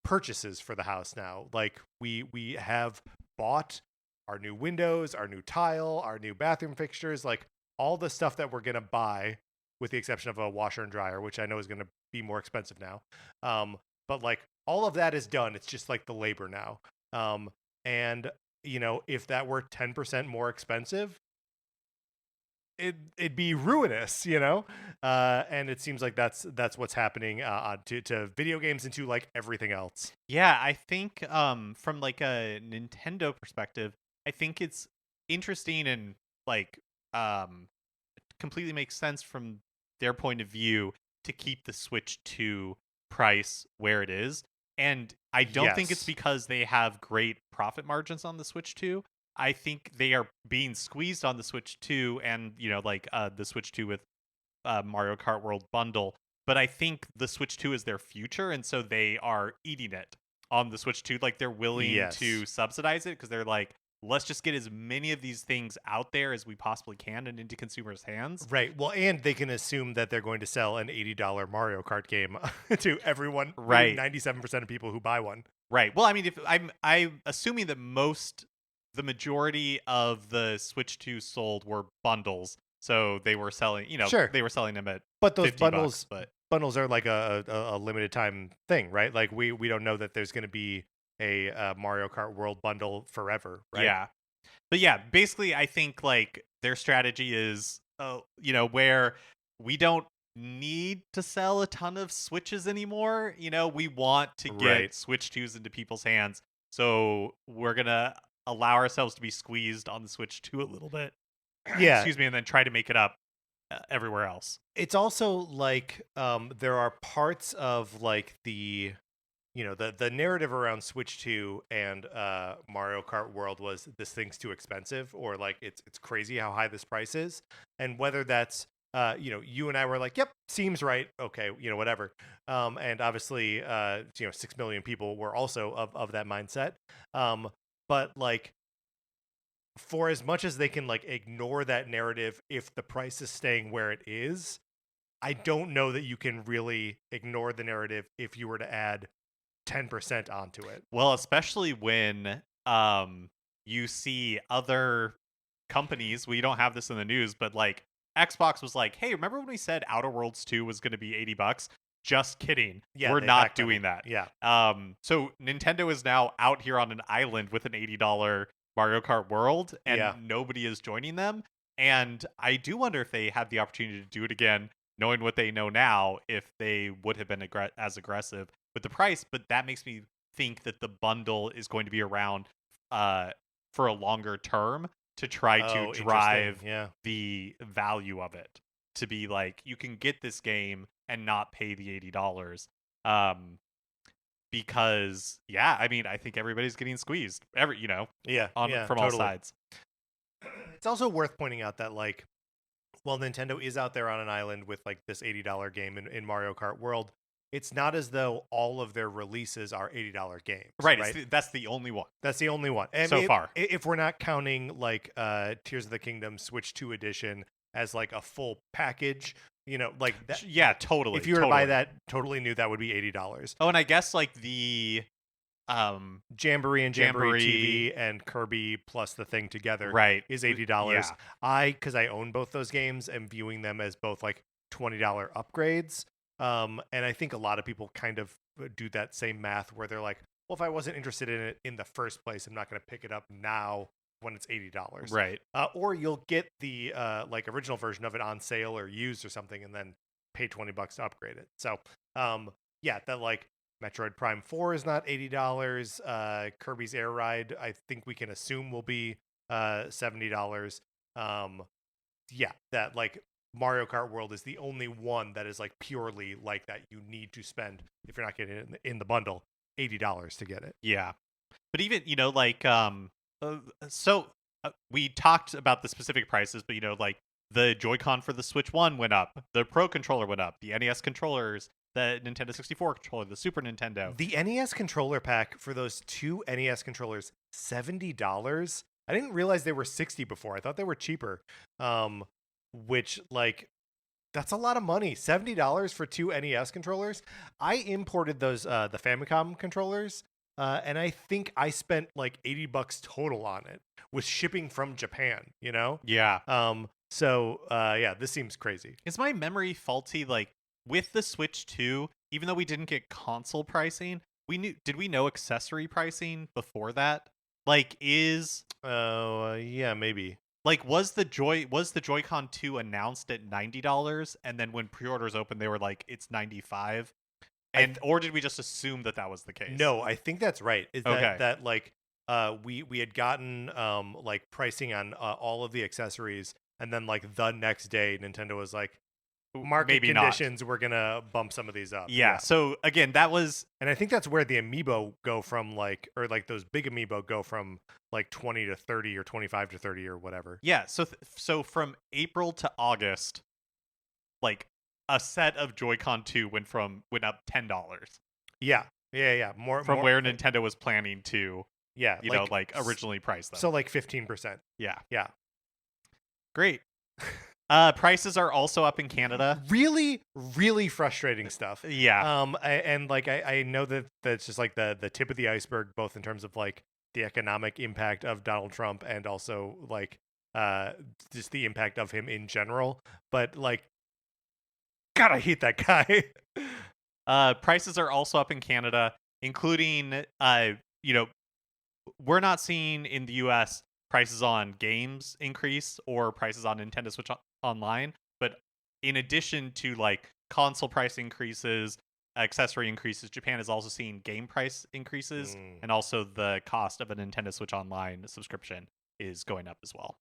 purchases for the house now. Like we have bought our new windows, our new tile, our new bathroom fixtures, like all the stuff that we're gonna buy, with the exception of a washer and dryer, which I know is gonna be more expensive now. But like all of that is done. It's just like the labor now. And you know, if that were 10% more expensive, it'd be ruinous, you know. And it seems like that's what's happening to video games and to like everything else. Yeah, I think from like a Nintendo perspective, I think it's interesting and like completely makes sense from their point of view to keep the Switch 2 price where it is. And I don't think it's because they have great profit margins on the Switch 2. I think they are being squeezed on the Switch 2 and, you know, like the Switch 2 with Mario Kart World bundle. But I think the Switch 2 is their future, and so they are eating it on the Switch 2. Like, they're willing to subsidize it because they're like, let's just get as many of these things out there as we possibly can and into consumers' hands. Right. Well, and they can assume that they're going to sell an $80 Mario Kart game to everyone. Right. 97% of people who buy one. Right. Well, I mean, if I'm assuming that most the majority of the Switch 2 sold were bundles. So they were selling, Sure. they were selling them at But those $50, but bundles are like a limited time thing, right? Like we don't know that there's going to be a Mario Kart World bundle forever, right? yeah. But yeah, basically, I think like their strategy is, where we don't need to sell a ton of Switches anymore. We want to get Right. Switch 2s into people's hands. So we're going to allow ourselves to be squeezed on the Switch 2 a little bit. Yeah. Excuse me. And then try to make it up everywhere else. It's also like there are parts of like the the narrative around Switch 2 and Mario Kart World was this thing's too expensive, or like it's crazy how high this price is, and whether that's you and I were like, yep, seems right, okay, whatever, and obviously 6 million people were also of that mindset, but like for as much as they can like ignore that narrative if the price is staying where it is, I don't know that you can really ignore the narrative if you were to add 10% onto it. Well, especially when you see other companies, we don't have this in the news, but like Xbox was like, "Hey, remember when we said Outer Worlds 2 was going to be $80? Just kidding. Yeah, We're they not backpedaled. doing that." Yeah. So Nintendo is now out here on an island with an $80 Mario Kart World, and Yeah. nobody is joining them. And I do wonder if they had the opportunity to do it again, knowing what they know now, if they would have been as aggressive with the price. But that makes me think that the bundle is going to be around for a longer term to try to interesting. drive Yeah. the value of it, to be like, you can get this game and not pay the $80. Because I mean, I think everybody's getting squeezed from totally. all sides. It's also worth pointing out that like, while Nintendo is out there on an island with like this $80 game in Mario Kart World, it's not as though all of their releases are $80 games. Right. That's the only one. That's the only one. And so far. If we're not counting like Tears of the Kingdom Switch 2 edition as like a full package, like that. Yeah, totally. If you were to buy that, totally new, that would be $80. Oh, and I guess like the Jamboree and Jamboree TV and Kirby plus the thing together is $80. Yeah. Because I own both those games, am viewing them as both like $20 upgrades. And I think a lot of people kind of do that same math where they're like, well, if I wasn't interested in it in the first place, I'm not going to pick it up now when it's $80. Right. Or you'll get the like original version of it on sale or used or something, and then pay $20 to upgrade it. So that like Metroid Prime 4 is not $80. Kirby's Air Ride, I think we can assume will be $70. That like Mario Kart World is the only one that is like purely like that. You need to spend, if you're not getting it in the bundle, $80 to get it. Yeah. But even, we talked about the specific prices, but like the Joy-Con for the Switch 1 went up, the Pro controller went up, the NES controllers, the Nintendo 64 controller, the Super Nintendo. The NES controller pack for those two NES controllers, $70. I didn't realize they were $60 before. I thought they were cheaper. Which like that's a lot of money. $70 for two NES controllers. I imported those the Famicom controllers, and I think I spent like $80 total on it with shipping from Japan, Yeah. This seems crazy. Is my memory faulty? Like with the Switch 2, even though we didn't get console pricing, did we know accessory pricing before that? Like maybe. Like was the Joy-Con 2 announced at $90, and then when pre-orders opened they were like it's $95? Or did we just assume that was the case? No, I think that's right. Okay. That like we had gotten like pricing on all of the accessories, and then like the next day Nintendo was like, market maybe conditions, not. We're gonna bump some of these up. Yeah. So again, that was, and I think that's where the amiibo go from those big amiibo go from like 20 to 30 or 25 to 30 or whatever. Yeah. So from April to August, like a set of Joy-Con 2 went up $10. Yeah. More where Nintendo was planning to. Yeah. Like originally priced them. So like 15%. Yeah. Yeah. Great. Prices are also up in Canada. Really, really frustrating stuff. Yeah. And like I know that that's just like the tip of the iceberg, both in terms of like the economic impact of Donald Trump and also like uh just the impact of him in general. But like, God, I hate that guy. Prices are also up in Canada, including you know, we're not seeing in the US prices on games increase or prices on Nintendo Switch Online, but in addition to like console price increases, accessory increases, Japan is also seeing game price increases, and also the cost of a Nintendo Switch Online subscription is going up as well.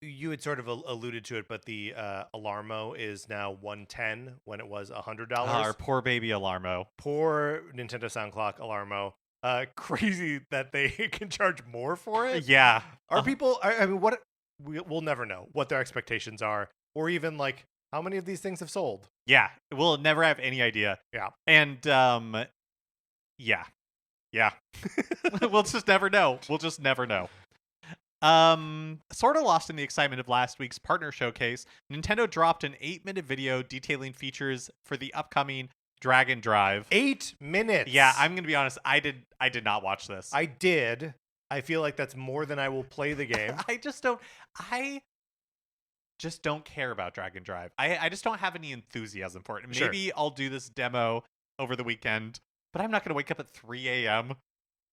You had sort of alluded to it, but the Alarmo is now $110 when it was $100. Our poor baby Alarmo. Poor Nintendo Sound Clock Alarmo. Crazy that they can charge more for it. Yeah. Are people? I mean, what? We'll never know what their expectations are, or even like how many of these things have sold. Yeah, we'll never have any idea. Yeah. And yeah. We'll just never know. We'll just never know. Sort of lost in the excitement of last week's partner showcase, Nintendo dropped an 8-minute video detailing features for the upcoming Dragon Drive. 8 minutes. Yeah, I'm gonna be honest. I did not watch this. I did. I feel like that's more than I will play the game. I just don't care about Dragon Drive. I just don't have any enthusiasm for it. Maybe I'll do this demo over the weekend, but I'm not gonna wake up at 3 a.m.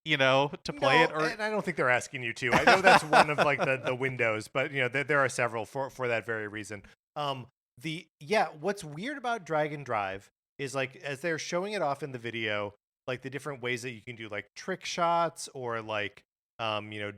To play it. And I don't think they're asking you to. I know that's one of like the windows, but there are several for that very reason. What's weird about Dragon Drive is like as they're showing it off in the video, like the different ways that you can do like trick shots or like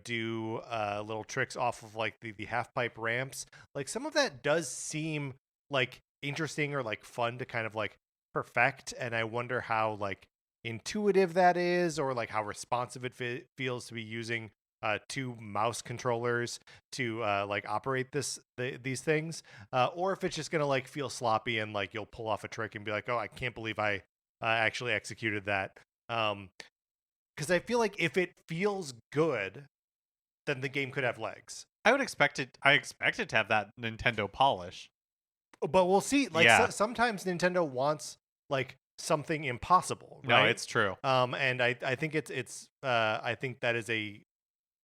do little tricks off of like the half pipe ramps. Like some of that does seem like interesting or like fun to kind of like perfect, and I wonder how like intuitive that is, or like how responsive it feels to be using 2 mouse controllers to like operate these things, or if it's just gonna like feel sloppy and like you'll pull off a trick and be like, oh, I can't believe I actually executed that. Because I feel like if it feels good, then the game could have legs. I expect it to have that Nintendo polish, but we'll see. Like sometimes Nintendo wants like something impossible, right? No, it's true. And I think it's I think that is a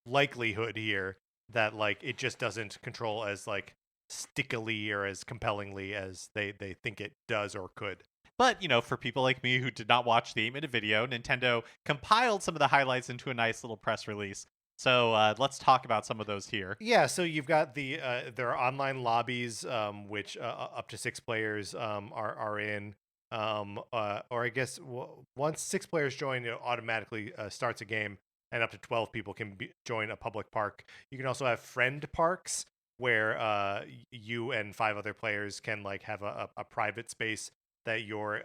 likelihood here that like it just doesn't control as like stickily or as compellingly as they think it does or could. But, for people like me who did not watch the 8-minute video, Nintendo compiled some of the highlights into a nice little press release. So let's talk about some of those here. Yeah, so you've got there are online lobbies, which up to 6 players are in. Or I guess once 6 players join, it automatically starts a game, and up to 12 people can join a public park. You can also have friend parks where you and 5 other players can like have a private space that you're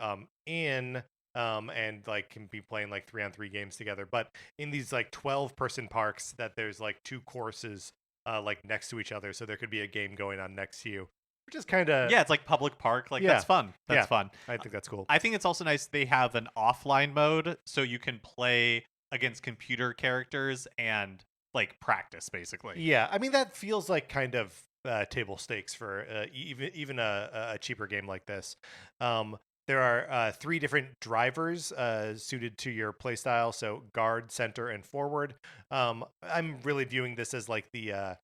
in, and like can be playing like 3-on-3 games together. But in these like 12-person parks, that there's like 2 courses like next to each other, so there could be a game going on next to you. Which is kind of... Yeah, it's like public park. Like, that's fun. That's fun. I think that's cool. I think it's also nice they have an offline mode, so you can play against computer characters and, like, practice, basically. Yeah, I mean, that feels like kind of table stakes for even a cheaper game like this. There are 3 different drivers suited to your playstyle, so guard, center, and forward. I'm really viewing this as like the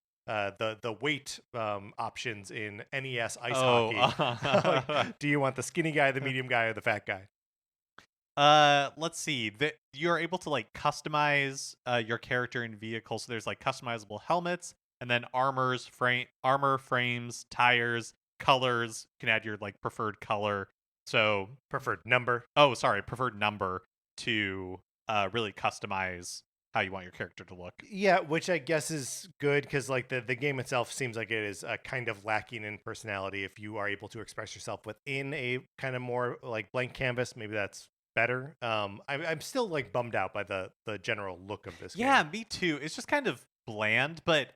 weight options in NES ice hockey. Like, do you want the skinny guy, the medium guy, or the fat guy? Let's see. You're able to like customize your character and vehicle. So there's like customizable helmets, and then armor frames, tires, colors. You can add your like preferred color. So preferred number. Preferred number to really customize how you want your character to look. Yeah, which I guess is good because like the game itself seems like it is kind of lacking in personality. If you are able to express yourself within a kind of more like blank canvas, maybe that's better. I'm still like bummed out by the general look of this game. Yeah, me too. It's just kind of bland, but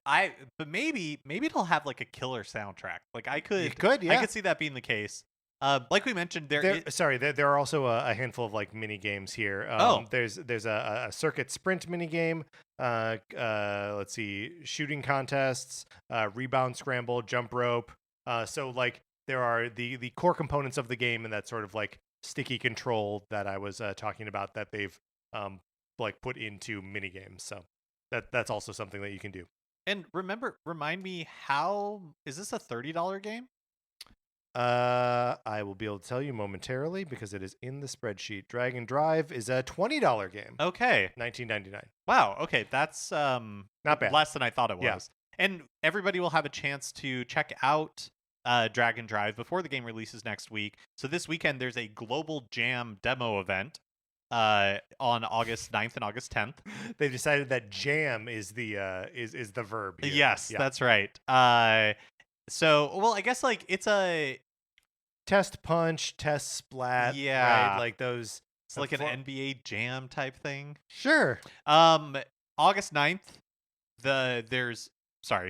maybe it'll have like a killer soundtrack. Like I could see that being the case. Like we mentioned, there are also a handful of like mini games here. There's a circuit sprint mini game. Let's see, shooting contests, rebound scramble, jump rope. So like there are the core components of the game, and that sort of like sticky control that I was talking about that they've like put into mini games. So that's also something that you can do. And remind me, how is this a $30 game? I will be able to tell you momentarily because it is in the spreadsheet. Dragon Drive is a $20 game. Okay. $19.99. Wow. Okay, that's Not bad. less than I thought it was. Yeah. And everybody will have a chance to check out Dragon Drive before the game releases next week. So this weekend there's a Global Jam demo event on August 9th and August 10th. They've decided that jam is the the verb here. Yes, Yeah. that's right. So, well, I guess like it's a Test punch, test splat. Yeah. Right? Like those. it's like an NBA Jam type thing. Sure. August 9th,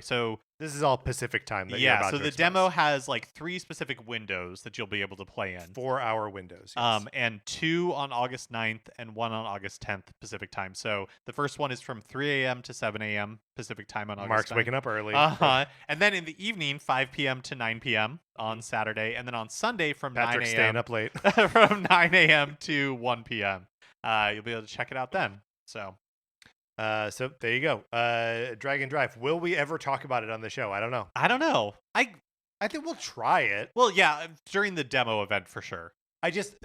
so This is all Pacific time. That you're yeah, about so to the express. demo has like 3 specific windows that you'll be able to play in. 4-hour windows. Yes. And 2 on August 9th and 1 on August 10th Pacific time. So the first one is from 3 a.m. to 7 a.m. Pacific time on August Mark's 9th. waking up early. And then in the evening, 5 p.m. to 9 p.m. on Saturday, and then on Sunday from Patrick's 9 a.m. staying up late. from 9 a.m. to 1 p.m. You'll be able to check it out then. So So there you go. Dragon Drive. Will we ever talk about it on the show? I don't know. I don't know. I think we'll try it. Well, yeah, during the demo event for sure. I just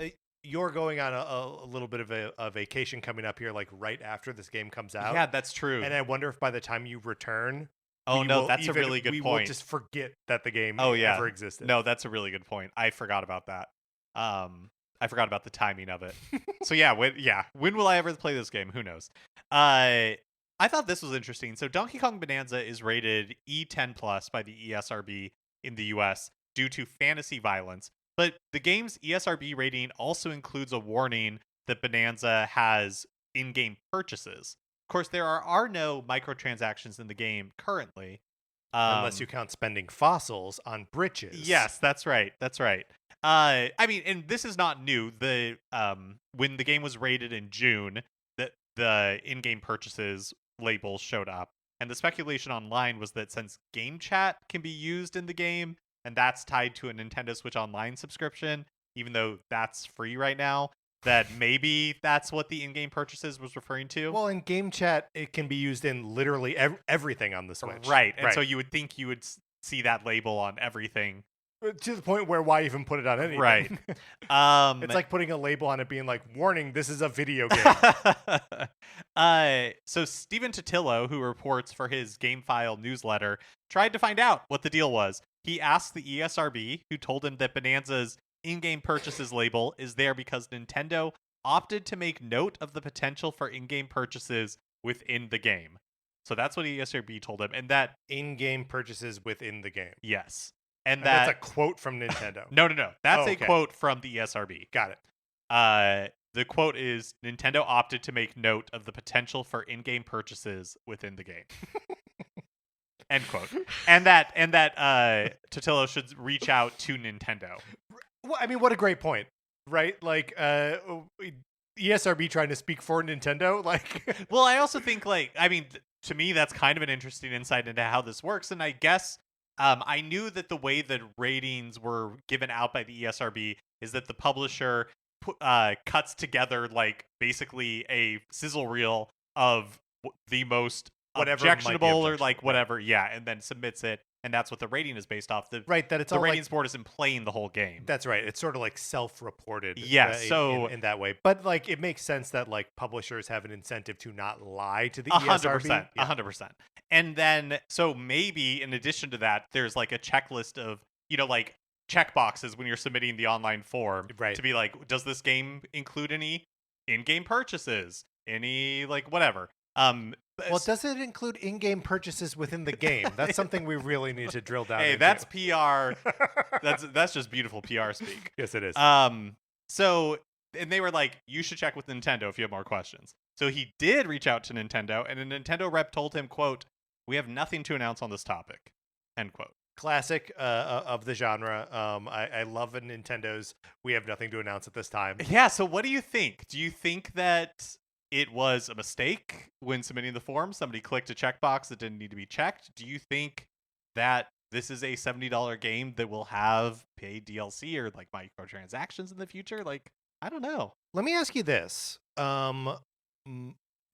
you're going on a little bit of a vacation coming up here, like right after this game comes out. Yeah, that's true. And I wonder if by the time you return, Oh we no, will that's a even- really good we point. will just forget that the game Oh, yeah. ever existed. No, that's a really good point. I forgot about that. I forgot about the timing of it. So when will I ever play this game? Who knows? I thought this was interesting. So Donkey Kong Bananza is rated E10 plus by the ESRB in the US due to fantasy violence. But the game's ESRB rating also includes a warning that Bananza has in-game purchases. Of course, there are no microtransactions in the game currently. Unless you count spending fossils on britches. Yes, that's right. That's right. I mean, and this is not new. The when the game was rated in June, the in-game purchases label showed up, and the speculation online was that since game chat can be used in the game, and that's tied to a Nintendo Switch Online subscription, even though that's free right now, that maybe that's what the in-game purchases was referring to. Well, in game chat, it can be used in literally everything on the Switch. Right. And so you would think you would see that label on everything. To the point where why even put it on anything? Right. It's like putting a label on it being like, warning, this is a video game. So Stephen Totillo, who reports for his GameFile newsletter, tried to find out what the deal was. He asked the ESRB, who told him that Bananza's in-game purchases label is there because Nintendo opted to make note of the potential for in-game purchases within the game. So that's what ESRB told him, and that in-game purchases within the game. yes, And that's a quote from Nintendo. no, that's okay. a quote from the ESRB. Got it. The quote is, Nintendo opted to make note of the potential for in-game purchases within the game. End quote. And that Totillo should reach out to Nintendo. Well, I mean, what a great point, right? Like, ESRB trying to speak for Nintendo, like. Well, I also think, to me, that's kind of an interesting insight into how this works. And I guess I knew that the way that ratings were given out by the ESRB is that the publisher cuts together, like, basically a sizzle reel of the most Whatever objectionable or, like, right. whatever, yeah, and then submits it. And that's what the rating is based off. Right, that it's the all ratings board isn't playing the whole game. That's right. It's sort of like self-reported. Yeah, so in that way, but like it makes sense that like publishers have an incentive to not lie to the 100%, ESRB. 100%. And then, so maybe in addition to that, there's like a checklist of, like check boxes when you're submitting the online form, right? To be like, does this game include any in-game purchases? Any like whatever? Well, does it include in-game purchases within the game? That's something we really need to drill down. Hey, into. that's PR. that's just beautiful PR speak. Yes, it is. So, and they were like, you should check with Nintendo if you have more questions. So he did reach out to Nintendo, and a Nintendo rep told him, quote, "We have nothing to announce on this topic." End quote. Classic of the genre. I love Nintendo's. We have nothing to announce at this time. Yeah. So what do you think? Do you think that it was a mistake when submitting the form? Somebody clicked a checkbox that didn't need to be checked. Do you think that this is a $70 game that will have paid DLC or like microtransactions in the future? Like, I don't know. Let me ask you this.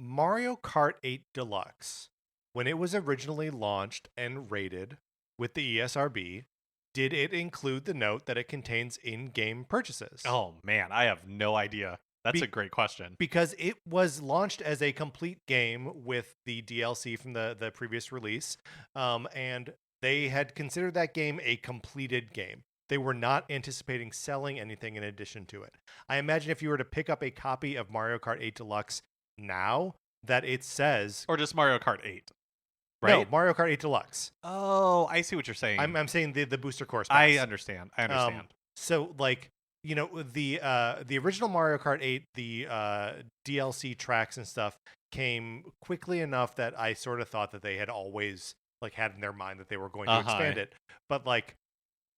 Mario Kart 8 Deluxe, when it was originally launched and rated with the ESRB, did it include the note that it contains in-game purchases? Oh man, I have no idea. That's Be- a great question. Because it was launched as a complete game with the DLC from the previous release, and they had considered that game a completed game. They were not anticipating selling anything in addition to it. I imagine if you were to pick up a copy of Mario Kart 8 Deluxe now, that it says Or just Mario Kart 8, no, right? Mario Kart 8 Deluxe. Oh, I see what you're saying. I'm saying the booster course pass. I understand. So like, the original Mario Kart 8, the DLC tracks and stuff came quickly enough that I sort of thought that they had always like had in their mind that they were going to expand it. But like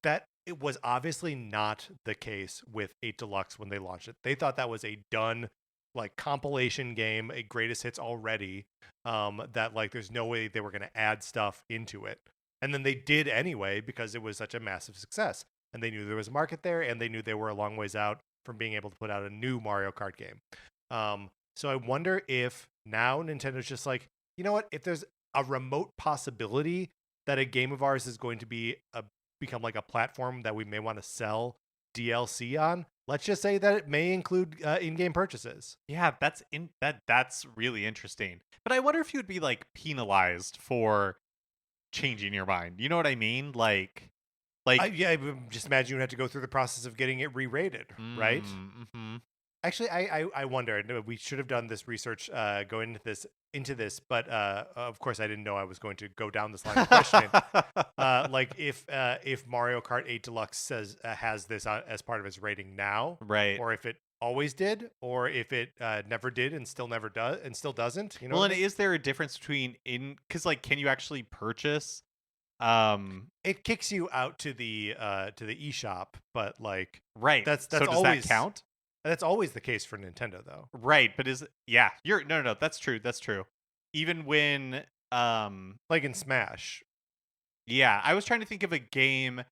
that it was obviously not the case with 8 Deluxe when they launched it. They thought that was a done like compilation game, a greatest hits already, that like there's no way they were going to add stuff into it. And then they did anyway because it was such a massive success. And they knew there was a market there, and they knew they were a long ways out from being able to put out a new Mario Kart game. So I wonder if now Nintendo's just like, you know what? If there's a remote possibility that a game of ours is going to become like a platform that we may want to sell DLC on, let's just say that it may include in-game purchases. Yeah, that's really interesting. But I wonder if you would be like penalized for changing your mind. You know what I mean? Like Yeah, just imagine you have to go through the process of getting it re-rated, right? Mm-hmm. Actually, I wonder. We should have done this research going into this, but of course, I didn't know I was going to go down this line of questioning. Like if Mario Kart 8 Deluxe has this as part of its rating now, Right. or if it always did, or if it never did and still never does and still doesn't. You know? Well, and is there a difference between because like, can you actually purchase? It kicks you out to the eShop, but like Right. that's so does always that count? That's always the case for Nintendo, though. Right, but you're no, that's true. That's true. Even when Like in Smash. yeah, I was trying to think of a game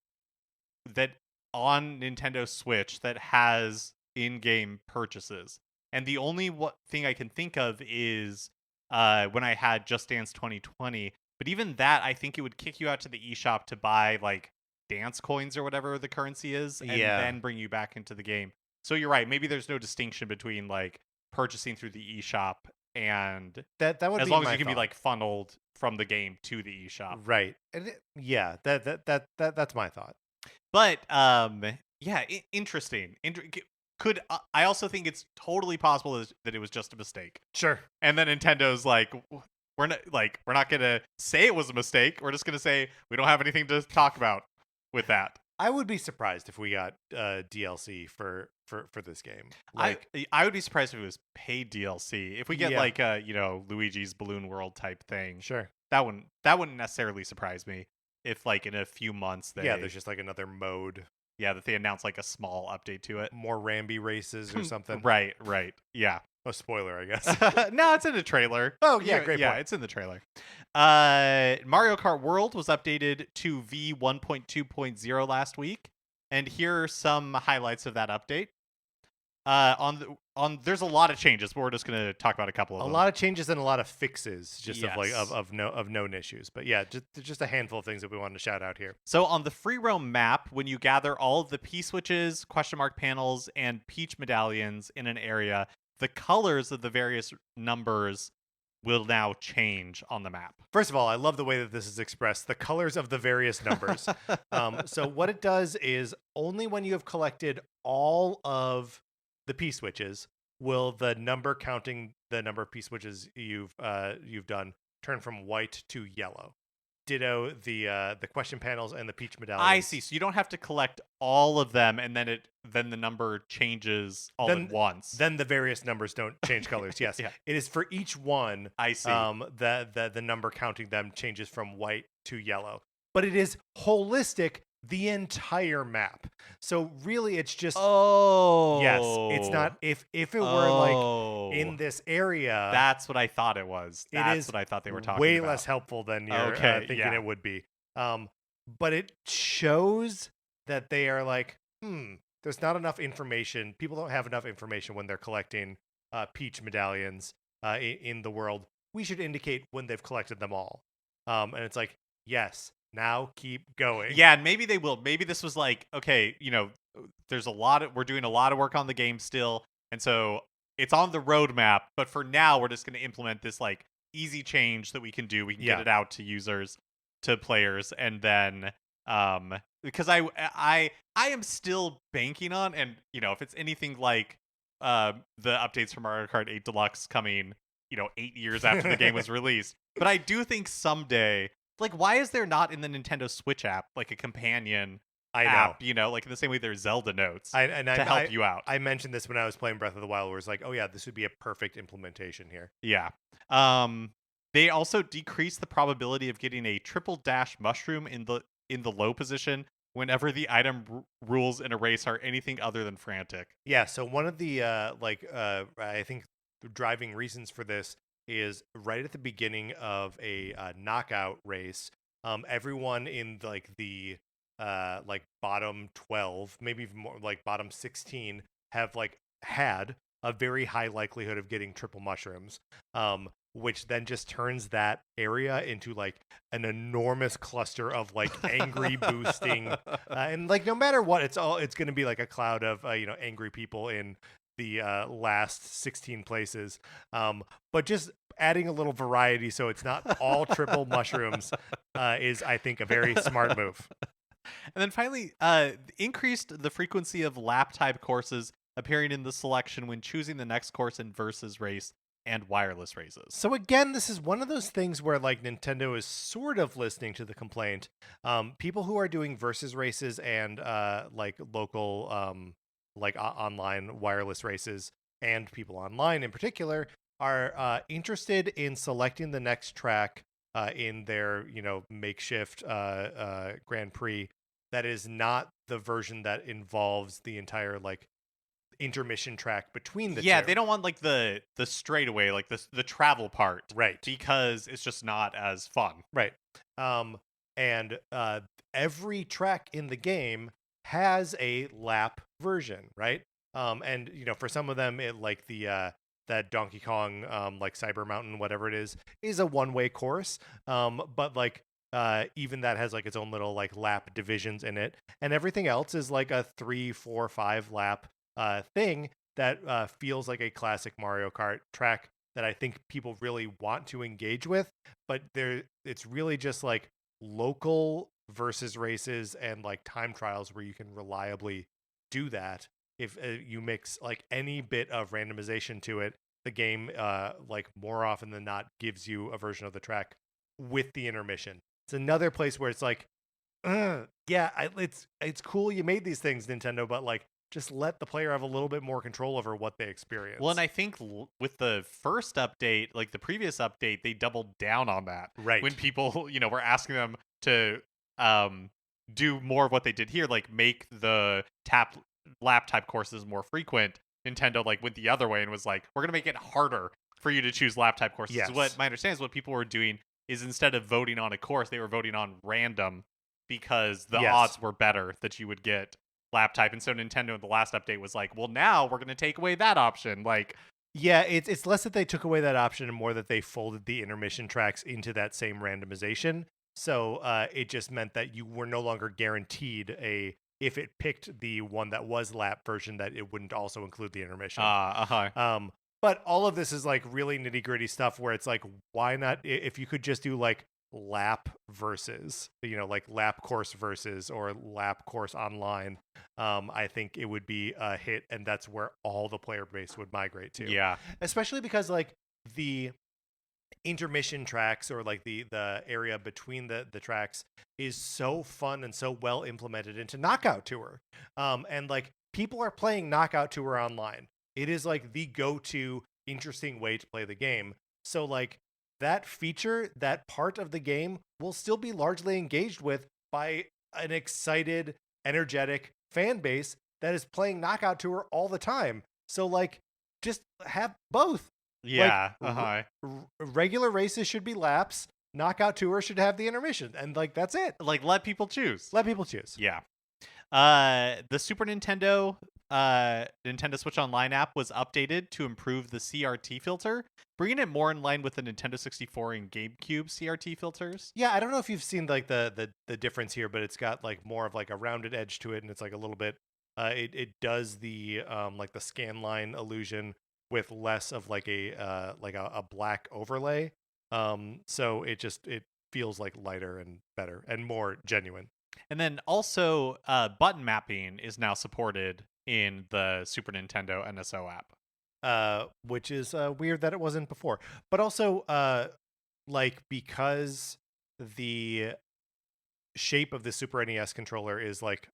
that on Nintendo Switch that has in-game purchases. And the only thing I can think of is when I had Just Dance 2020. But even that, I think it would kick you out to the eShop to buy like dance coins or whatever the currency is, and then bring you back into the game. So you're right. Maybe there's no distinction between like purchasing through the eShop and that would as be long as my you can be thought. like funneled from the game to the eShop. Right. And that's my thought. But yeah, interesting. Could I also think it's totally possible that it was just a mistake. Sure. And then Nintendo's like, we're not gonna say it was a mistake. We're just gonna say we don't have anything to talk about with that. I would be surprised if we got DLC for this game. Like I would be surprised if it was paid DLC. If we get Yeah. like Luigi's Balloon World type thing, sure. that wouldn't necessarily surprise me. If like in a few months there's just like another mode, that they announce like a small update to it. more Ramby races or something. Right. Yeah. Oh, spoiler, I guess. No, it's in the trailer. Oh, yeah, great Yeah, point. it's in the trailer. Mario Kart World was updated to V1.2.0 last week, and here are some highlights of that update. There's a lot of changes, but we're just gonna talk about a couple of them. A lot of changes and a lot of fixes, just Yes. of known issues. But yeah, just a handful of things that we wanted to shout out here. So on the free roam map, when you gather all of the P-switches, question mark panels, and Peach medallions in an area, the colors of the various numbers will now change on the map. First of all, I love the way that this is expressed, the colors of the various numbers. So what it does is only when you have collected all of the P-switches will the number counting the number of P-switches you've done turn from white to yellow. Ditto the question panels and the Peach medallions. I see. So you don't have to collect all of them, and then the number changes at once. Then the various numbers don't change colors. Yes, Yeah. It is for each one. I see. The number counting them changes from white to yellow, but it is holistic the entire map. So really, it's just yes. It's not if it were like in this area. That's what I thought it was. That's what I thought they were talking way about. less helpful than you're thinking yeah. it would be. But it shows that they are like, there's not enough information. People don't have enough information when they're collecting Peach medallions. in the world, we should indicate when they've collected them all. And it's like, yes, now keep going. Yeah, and maybe they will. Maybe this was like, okay, we're doing a lot of work on the game still, and so it's on the roadmap. But for now, we're just going to implement this like easy change that we can do. We can get it out to users, to players, and then because I am still banking on, and if it's anything like the updates from Mario Kart 8 Deluxe coming 8 years after the game was released, but I do think someday, like, why is there not in the Nintendo Switch app like a companion app, like in the same way there's Zelda notes to help you out? I mentioned this when I was playing Breath of the Wild, where it's like, oh yeah, this would be a perfect implementation here. Yeah. They also decrease the probability of getting a triple dash mushroom in the low position whenever the item rules in a race are anything other than frantic. Yeah, so one of the I think driving reasons for this is right at the beginning of a knockout race, everyone in the bottom 12, maybe even more, like bottom 16, have had a very high likelihood of getting triple mushrooms, which then just turns that area into like an enormous cluster of like angry boosting, and like no matter what, it's going to be like a cloud of angry people in the last 16 places, but just adding a little variety so it's not all triple mushrooms is, I think, a very smart move. And then finally, increased the frequency of lap type courses appearing in the selection when choosing the next course in versus race and wireless races. So again, this is one of those things where like Nintendo is sort of listening to the complaint. People who are doing versus races and like local online wireless races, and people online in particular, are interested in selecting the next track in their makeshift Grand Prix that is not the version that involves the entire like intermission track between the two. Yeah, they don't want like the straightaway, like the travel part, right? Because it's just not as fun, right? And every track in the game has a lap version, right? And for some of them, it like the that Donkey Kong like Cyber Mountain, whatever it is a one-way course. But like even that has like its own little like lap divisions in it, and everything else is like a 3, 4, 5 lap thing that feels like a classic Mario Kart track that I think people really want to engage with. But it's really just like local versus races and like time trials where you can reliably do that. If you mix like any bit of randomization to it, the game like more often than not gives you a version of the track with the intermission. It's another place where it's like, it's cool you made these things, Nintendo, but like just let the player have a little bit more control over what they experience. Well, and I think with the first update, like the previous update, they doubled down on that. Right. When people, were asking them to do more of what they did here, like make the lap type courses more frequent, Nintendo like went the other way and was like, we're going to make it harder for you to choose lap type courses. Yes. So what my understanding is what people were doing is instead of voting on a course, they were voting on random because the odds were better that you would get lap type. And so Nintendo in the last update was like, well, now we're going to take away that option. Like, yeah, it's less that they took away that option and more that they folded the intermission tracks into that same randomization. So it just meant that you were no longer guaranteed if it picked the one that was lap version, that it wouldn't also include the intermission. But all of this is like really nitty gritty stuff where it's like, why not? If you could just do like lap versus, like lap course versus or lap course online, I think it would be a hit, and that's where all the player base would migrate to. Yeah, especially because like the intermission tracks or like the area between the tracks is so fun and so well implemented into Knockout Tour, and like people are playing Knockout Tour online. It is like the go-to interesting way to play the game. So like that feature, that part of the game will still be largely engaged with by an excited, energetic fan base that is playing Knockout Tour all the time. So like just have both. Yeah. Like, regular races should be laps. Knockout Tour should have the intermission, and like that's it. Like let people choose. Let people choose. Yeah. The Super Nintendo Nintendo Switch Online app was updated to improve the CRT filter, bringing it more in line with the Nintendo 64 and GameCube CRT filters. Yeah, I don't know if you've seen like the difference here, but it's got like more of like a rounded edge to it, and it's like a little bit. It does the like the scan line illusion with less of like a black overlay. So it feels like lighter and better and more genuine. And then also, button mapping is now supported in the Super Nintendo NSO app. Which is weird that it wasn't before. But also, like because the shape of the Super NES controller is like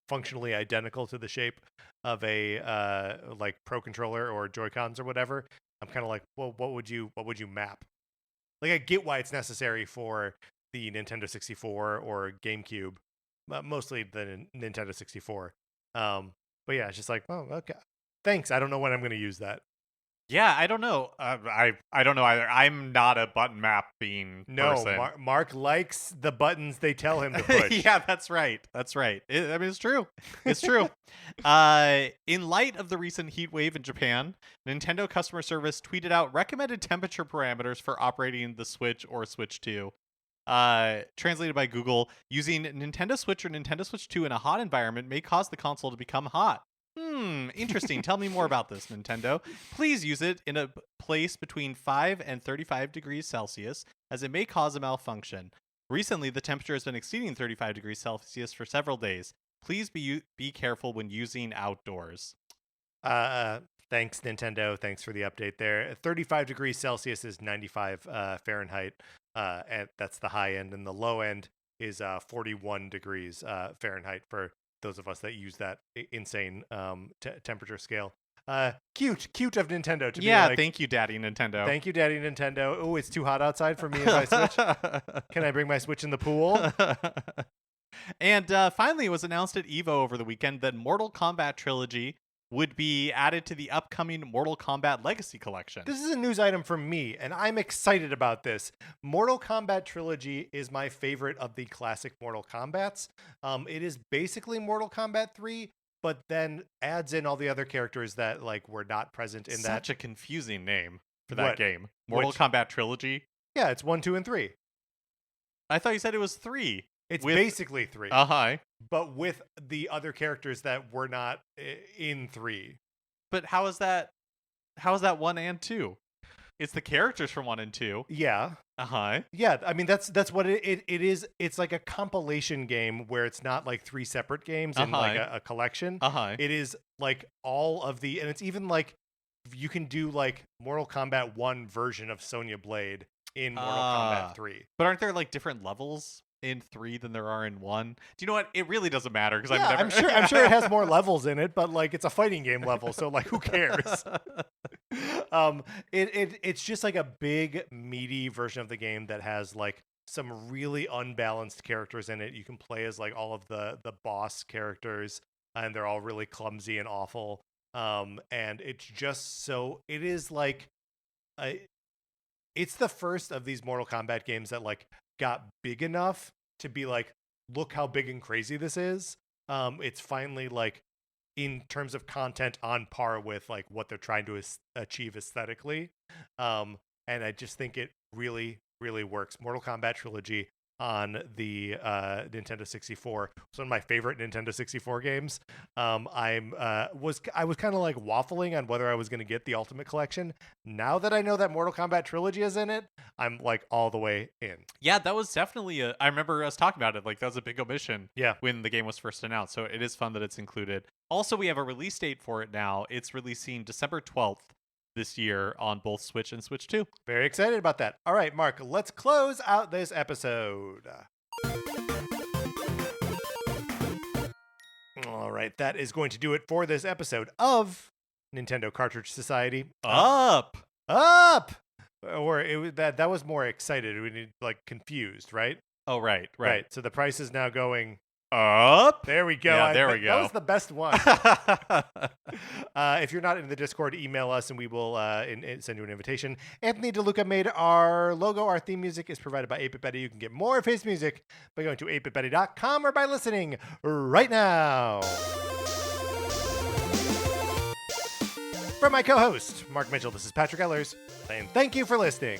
functionally identical to the shape of a like Pro controller or Joy-Cons or whatever, I'm kind of like, well, what would you map? Like I get why it's necessary for the Nintendo 64 or GameCube, but mostly the Nintendo 64. But yeah, it's just like, oh, okay. Thanks. I don't know when I'm going to use that. Yeah, I don't know. I don't know either. I'm not a button mapping person. Mark likes the buttons they tell him to push. Yeah, that's right. That's right. I mean, it's true. It's true. In light of the recent heat wave in Japan, Nintendo customer service tweeted out recommended temperature parameters for operating the Switch or Switch 2. Translated by Google, using Nintendo Switch or Nintendo Switch 2 in a hot environment may cause the console to become hot. Interesting. Tell me more about this, Nintendo. Please use it in a place between 5 and 35 degrees Celsius, as it may cause a malfunction. Recently, the temperature has been exceeding 35 degrees Celsius for several days. Please be careful when using outdoors. Thanks, Nintendo. Thanks for the update there. 35 degrees Celsius is 95 Fahrenheit, and that's the high end, and the low end is 41 degrees Fahrenheit for those of us that use that insane temperature scale. Cute of Nintendo to be like, thank you, Daddy Nintendo. Thank you, Daddy Nintendo. Oh, it's too hot outside for me and my Switch. Can I bring my Switch in the pool? And finally, it was announced at EVO over the weekend that Mortal Kombat Trilogy would be added to the upcoming Mortal Kombat Legacy Collection. This is a news item from me, and I'm excited about this. Mortal Kombat Trilogy is my favorite of the classic Mortal Kombats. It is basically Mortal Kombat 3, but then adds in all the other characters that like were not present in that. Such a confusing name for that game. Mortal Kombat Trilogy? Yeah, it's 1, 2, and 3. I thought you said it was 3. It's basically 3. Uh-huh. But with the other characters that were not in 3. But how is that 1 and 2? It's the characters from 1 and 2. Yeah. Uh-huh. Yeah, I mean that's what it is. It's like a compilation game where it's not like 3 separate games in like a collection. Uh-huh. It is like all of the, and it's even like you can do like Mortal Kombat 1 version of Sonya Blade in Mortal Kombat 3. But aren't there like different levels in 3 than there are in 1? Do you know what? It really doesn't matter because I'm sure it has more levels in it, but like it's a fighting game level, so like who cares? It's just like a big meaty version of the game that has like some really unbalanced characters in it. You can play as like all of the boss characters, and they're all really clumsy and awful. And it's just so it is like it's the first of these Mortal Kombat games that like got big enough to be like, look how big and crazy this is. It's finally like in terms of content on par with like what they're trying to achieve aesthetically. And I just think it really, really works. Mortal Kombat Trilogy on the Nintendo 64. It's one of my favorite Nintendo 64 games. I was kind of like waffling on whether I was going to get the Ultimate Collection. Now that I know that Mortal Kombat Trilogy is in it, I'm like all the way in. Yeah, that was definitely I remember us talking about it. Like that was a big omission. Yeah. When the game was first announced. So it is fun that it's included. Also, we have a release date for it now. It's releasing December 12th. This year on both Switch and Switch 2. Very excited about that. All right, Mark, let's close out this episode. All right, that is going to do it for this episode of Nintendo Cartridge Society. Up! Or it was that was more excited. We need like confused, right? Oh, right. So the price is now going up. There we go. Yeah, there we go. That was the best one. If you're not in the Discord, email us and we will send you an invitation. Anthony DeLuca made our logo. Our theme music is provided by 8-Bit Betty. You can get more of his music by going to 8bitbetty.com or by listening right now. From my co-host, Mark Mitchell, this is Patrick Ellers, and thank you for listening.